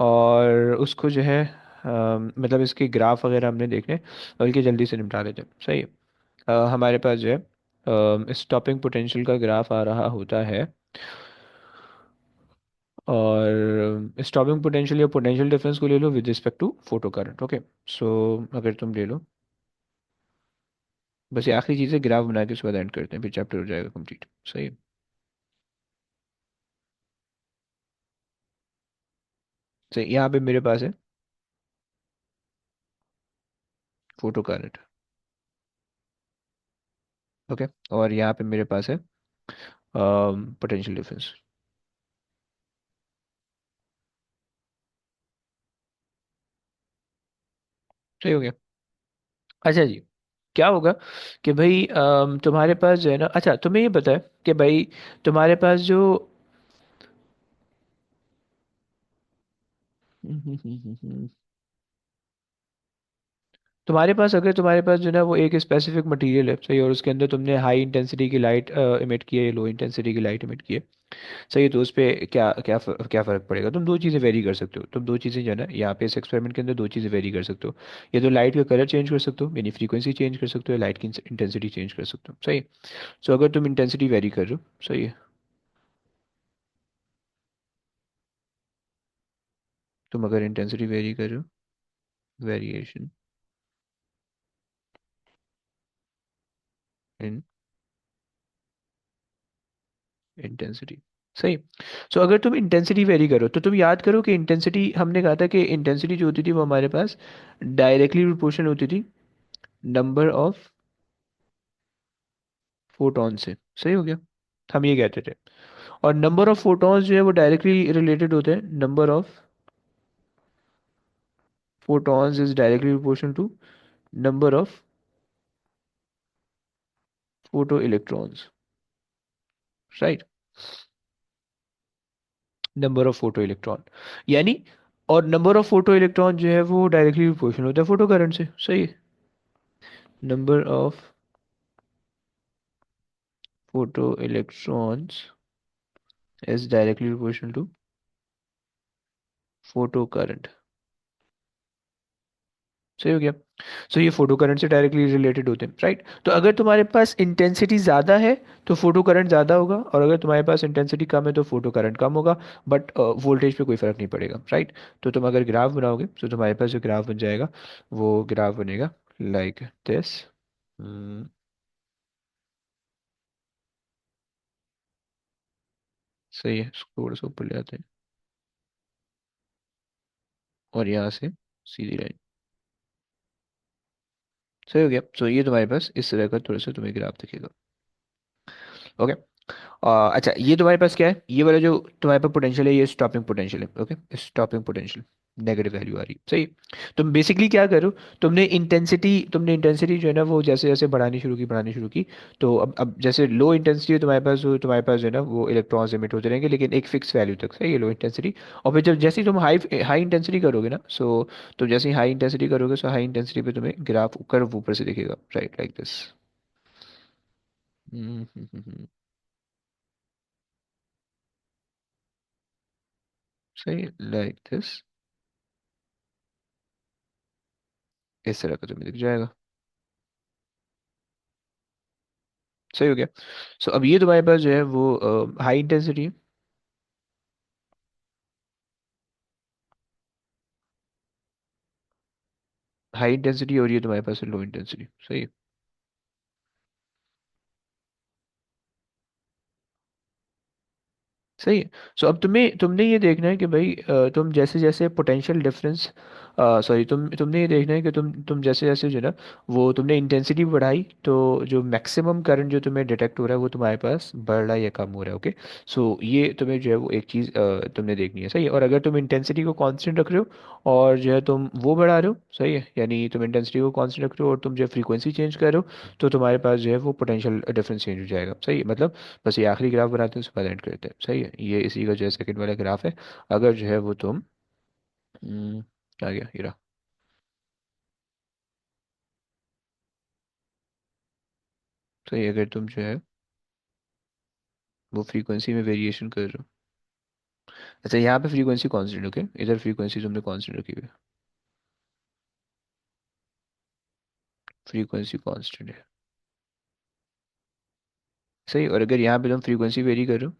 और उसको जो है मतलब इसके ग्राफ वगैरह हमने देखने हैं, बल्कि जल्दी से निपटा देते हैं, सही है। हमारे पास जो है स्टॉपिंग पोटेंशियल का ग्राफ आ रहा होता है, और स्टॉपिंग पोटेंशियल या पोटेंशियल डिफरेंस को ले लो with respect to photo current, okay. So अगर तुम ले लो, बस ये आखिरी चीज़ है, ग्राफ बना के उसके बाद एंड करते हैं, फिर चैप्टर हो जाएगा कंप्लीट, सही है। सही, यहाँ पे मेरे पास है फोटो करंट, ओके। और यहाँ पे मेरे पास है पोटेंशियल डिफरेंस, सही हो गया। अच्छा जी, क्या होगा कि भाई तुम्हारे पास जो है ना, अच्छा तुम्हें ये पता है कि भाई तुम्हारे पास जो तुम्हारे पास, अगर तुम्हारे पास जो है ना वो एक स्पेसिफिक मटेरियल है, सही, और उसके अंदर तुमने हाई इंटेंसिटी की लाइट इमिट की है या लो इंटेंसिटी की लाइट इमिट की है, सही, तो उस पे क्या क्या क्या फ़र्क पड़ेगा। तुम दो चीज़ें वेरी कर सकते हो, तुम दो चीज़ें जो है ना यहाँ पे इस एक्सपेरिमेंट के अंदर दो चीज़ें वेरी कर सकते हो। या तो लाइट का कलर चेंज कर सकते हो, यानी फ्रीक्वेंसी चेंज कर सकते हो, या लाइट की इंटेंसिटी चेंज कर सकते हो, सही। सो अगर तुम इंटेंसिटी वेरी कर रहे हो, सही है, तुम अगर इंटेंसिटी वेरी कर रहे हो, वेरिएशन इन इंटेंसिटी, सही। सो अगर तुम इंटेंसिटी वेरी करो तो तुम याद करो कि इंटेंसिटी, हमने कहा था कि इंटेंसिटी जो होती थी वो हमारे पास डायरेक्टली प्रोपोर्शनल होती थी नंबर ऑफ फोटॉन से, सही हो गया, हम ये कहते थे। और नंबर ऑफ फोटॉन्स जो है वो डायरेक्टली रिलेटेड होते हैं, number of photons is directly proportional to number of photo electrons, right, number of photo electron, यानी, और नंबर ऑफ फोटो इलेक्ट्रॉन जो है वो डायरेक्टली प्रोपोर्शनल होता है फोटो करंट से, सही है। Number of photo electrons is directly proportional to photo current. सही हो गया। सो ये फोटो करंट से डायरेक्टली रिलेटेड होते हैं, राइट। तो अगर तुम्हारे पास इंटेंसिटी ज़्यादा है तो फोटो करंट ज़्यादा होगा, और अगर तुम्हारे पास इंटेंसिटी कम है तो फोटो करंट कम होगा। बट वोल्टेज पे कोई फ़र्क नहीं पड़ेगा, राइट। तो तुम अगर ग्राफ बनाओगे तो तुम्हारे पास जो ग्राफ बन जाएगा वो ग्राफ बनेगा लाइक दिस। सही है, इसको थोड़ा सा ऊपर ले आते हैं और यहाँ से सीधी लाइन। सही हो गया। सो ये तुम्हारे पास इस तरह का थोड़ा सा तुम्हें ग्राफ दिखेगा। ओके। अच्छा, ये तुम्हारे पास क्या है, ये वाला जो तुम्हारे पास पोटेंशियल है ये स्टॉपिंग पोटेंशियल है। Okay, stopping potential negative value आ रही सही। तुम बेसिकली क्या करो, तुमने इंटेंसिटी जो है ना वो जैसे जैसे बढ़ानी शुरू की। तो अब जैसे लो इंटेंसिटी है तुम्हारे पास, वो तुम्हारे पास जो है ना वो इलेक्ट्रॉन्स एमिट होते रहेंगे लेकिन एक फिक्स वैल्यू तक, सही है, लो इंटेंसिटी। और फिर जब जैसे ही तुम हाई हाई इंटेंसिटी करोगे ना, सो तुम जैसे ही हाई इंटेंसिटी करोगे, सो हाई इंटेंसिटी पे तुम्हें ग्राफ कर्व ऊपर से दिखेगा, राइट, लाइक दिस। सही, लाइक दिस। इस तरह का तुम्हें दिख जाएगा। सही हो गया। सो अब ये तुम्हारे पास जो है वो हाई इंटेंसिटी है। हाई इंटेंसिटी और ये तुम्हारे पास लो इंटेंसिटी, सही है। सही है। सो अब तुमने ये देखना है कि भाई तुम जैसे जैसे पोटेंशियल डिफरेंस, सॉरी, तुमने ये देखना है कि तुम जैसे जैसे जो है ना वो तुमने इंटेंसिटी बढ़ाई तो जो मैक्सिमम करंट जो तुम्हें डिटेक्ट हो रहा है वो तुम्हारे पास बढ़ रहा है या कम हो रहा है। ओके। सो ये तुम्हें जो है वो एक चीज़ तुमने देखनी है, सही है। और अगर तुम इंटेंसिटी को कांस्टेंट रख रहे हो और जो है तुम वो बढ़ा रहे हो, सही है, यानी तुम इंटेंसिटी को कांस्टेंट रख रहे हो और तुम जो फ्रीक्वेंसी चेंज कर रहे हो, तो तुम्हारे पास जो है वो पोटेंशियल डिफरेंस चेंज हो जाएगा, सही है। मतलब बस ये आखिरी ग्राफ बनाते हैं उसके बाद एंड करते हैं, सही है। ये इसी का जो है सेकंड वाला ग्राफ है। अगर जो है वो तुम आ गया ये रहा। सही, अगर तुम जो है वो फ्रीक्वेंसी में वेरिएशन कर रहे हो। अच्छा, यहाँ पे फ्रीक्वेंसी कांस्टेंट, ओके, इधर फ्रीक्वेंसी तुमने कांस्टेंट रखी हुई है। फ्रीक्वेंसी कांस्टेंट है, सही। और अगर यहाँ पे तुम फ्रीक्वेंसी वेरी कर रहे हो,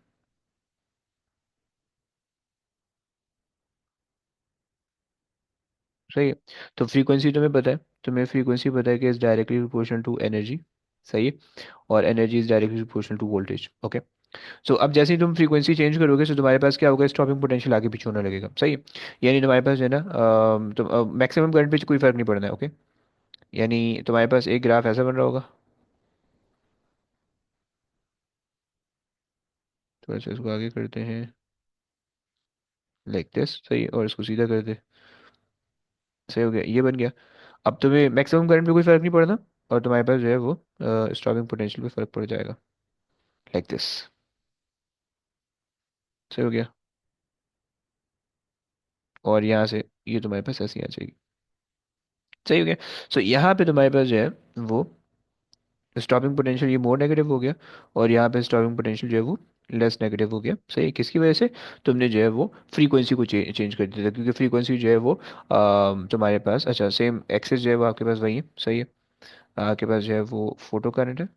सही है। तो फ्रीक्वेंसी तुम्हें फ्रीक्वेंसी पता है कि is directly proportional to energy, सही है। और energy is directly proportional to voltage, okay. So अब जैसे ही तुम फ्रीक्वेंसी चेंज करोगे तो तुम्हारे पास क्या होगा, स्टॉपिंग पोटेंशियल आगे पीछे होने लगेगा, सही है। यानी तुम्हारे पास जो है ना तो मैक्सिमम करंट पे कोई फर्क नहीं पड़ना है, ओके। यानी तुम्हारे पास एक ग्राफ ऐसा बन रहा होगा। थोड़ा सा इसको आगे करते हैं, लाइक दिस, सही है, और इसको सीधा कर दे। सही हो गया, ये बन गया। अब तुम्हें मैक्सिमम करंट पे कोई फर्क नहीं पड़ना, और तुम्हारे पास जो है वो स्टॉपिंग पोटेंशियल पे फर्क पड़ जाएगा, लाइक दिस। सही हो गया। और यहाँ से ये तुम्हारे पास ऐसी आ जाएगी। सही हो गया। सो यहाँ पे तुम्हारे पास जो है वो स्टॉपिंग पोटेंशियल ये मोर नेगेटिव हो गया, और यहाँ पे स्टॉपिंग पोटेंशियल जो है वो लेस नेगेटिव हो गया, सही है। किसकी वजह से, तुमने जो है वो फ्रीक्वेंसी को चेंज कर दिया था, क्योंकि फ्रीक्वेंसी जो है वो तुम्हारे पास, अच्छा, सेम एक्सेस जो है वो आपके पास वही है, सही है। आपके पास जो है वो फोटो करंट है,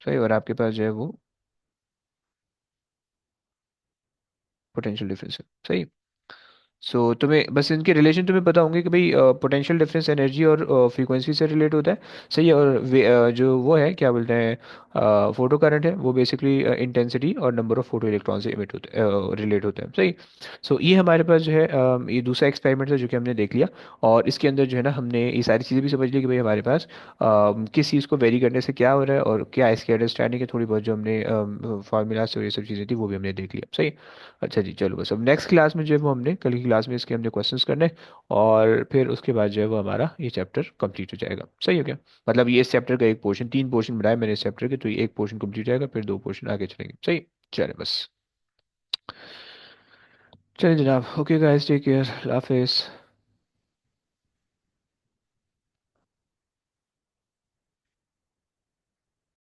सही। और आपके पास जो है वो पोटेंशियल डिफरेंस है, सही। सो तुम्हें बस इनके रिलेशन तुम्हें पता होंगे कि भाई पोटेंशियल डिफरेंस एनर्जी और फ्रीक्वेंसी से रिलेट होता है, सही है। और जो वो है क्या बोलते हैं फोटो करंट है, वो बेसिकली इंटेंसिटी और नंबर ऑफ फोटो इलेक्ट्रॉन से इमिट होते रिलेट होता है, सही। सो ये हमारे पास जो है ये दूसरा एक्सपेरिमेंट है जो कि हमने देख लिया। और इसके अंदर जो है ना हमने ये सारी चीज़ें भी समझ ली कि भाई हमारे पास किस चीज़ को वेरी करने से क्या हो रहा है और क्या इसकी अंडरस्टैंडिंग है, थोड़ी बहुत जो हमने फार्मूलाज और ये सब चीज़ें थी वो भी हमने देख लिया, सही। अच्छा जी, चलो बस अब नेक्स्ट क्लास में जो है वो हमने कल की क्लास में इसके हमने क्वेश्चंस करने, और फिर उसके बाद जो है वो हमारा ये चैप्टर कंप्लीट हो जाएगा, सही हो गया। मतलब ये इस चैप्टर का एक पोर्शन, 3 पोर्शन बनाए मैंने इस चैप्टर के, तो ये एक पोर्शन कंप्लीट हो जाएगा, फिर 2 पोर्शन आगे चलेंगे, सही। चले बस। चलिए जनाब, ओके गाइस, टेक केयर, हाफिज़।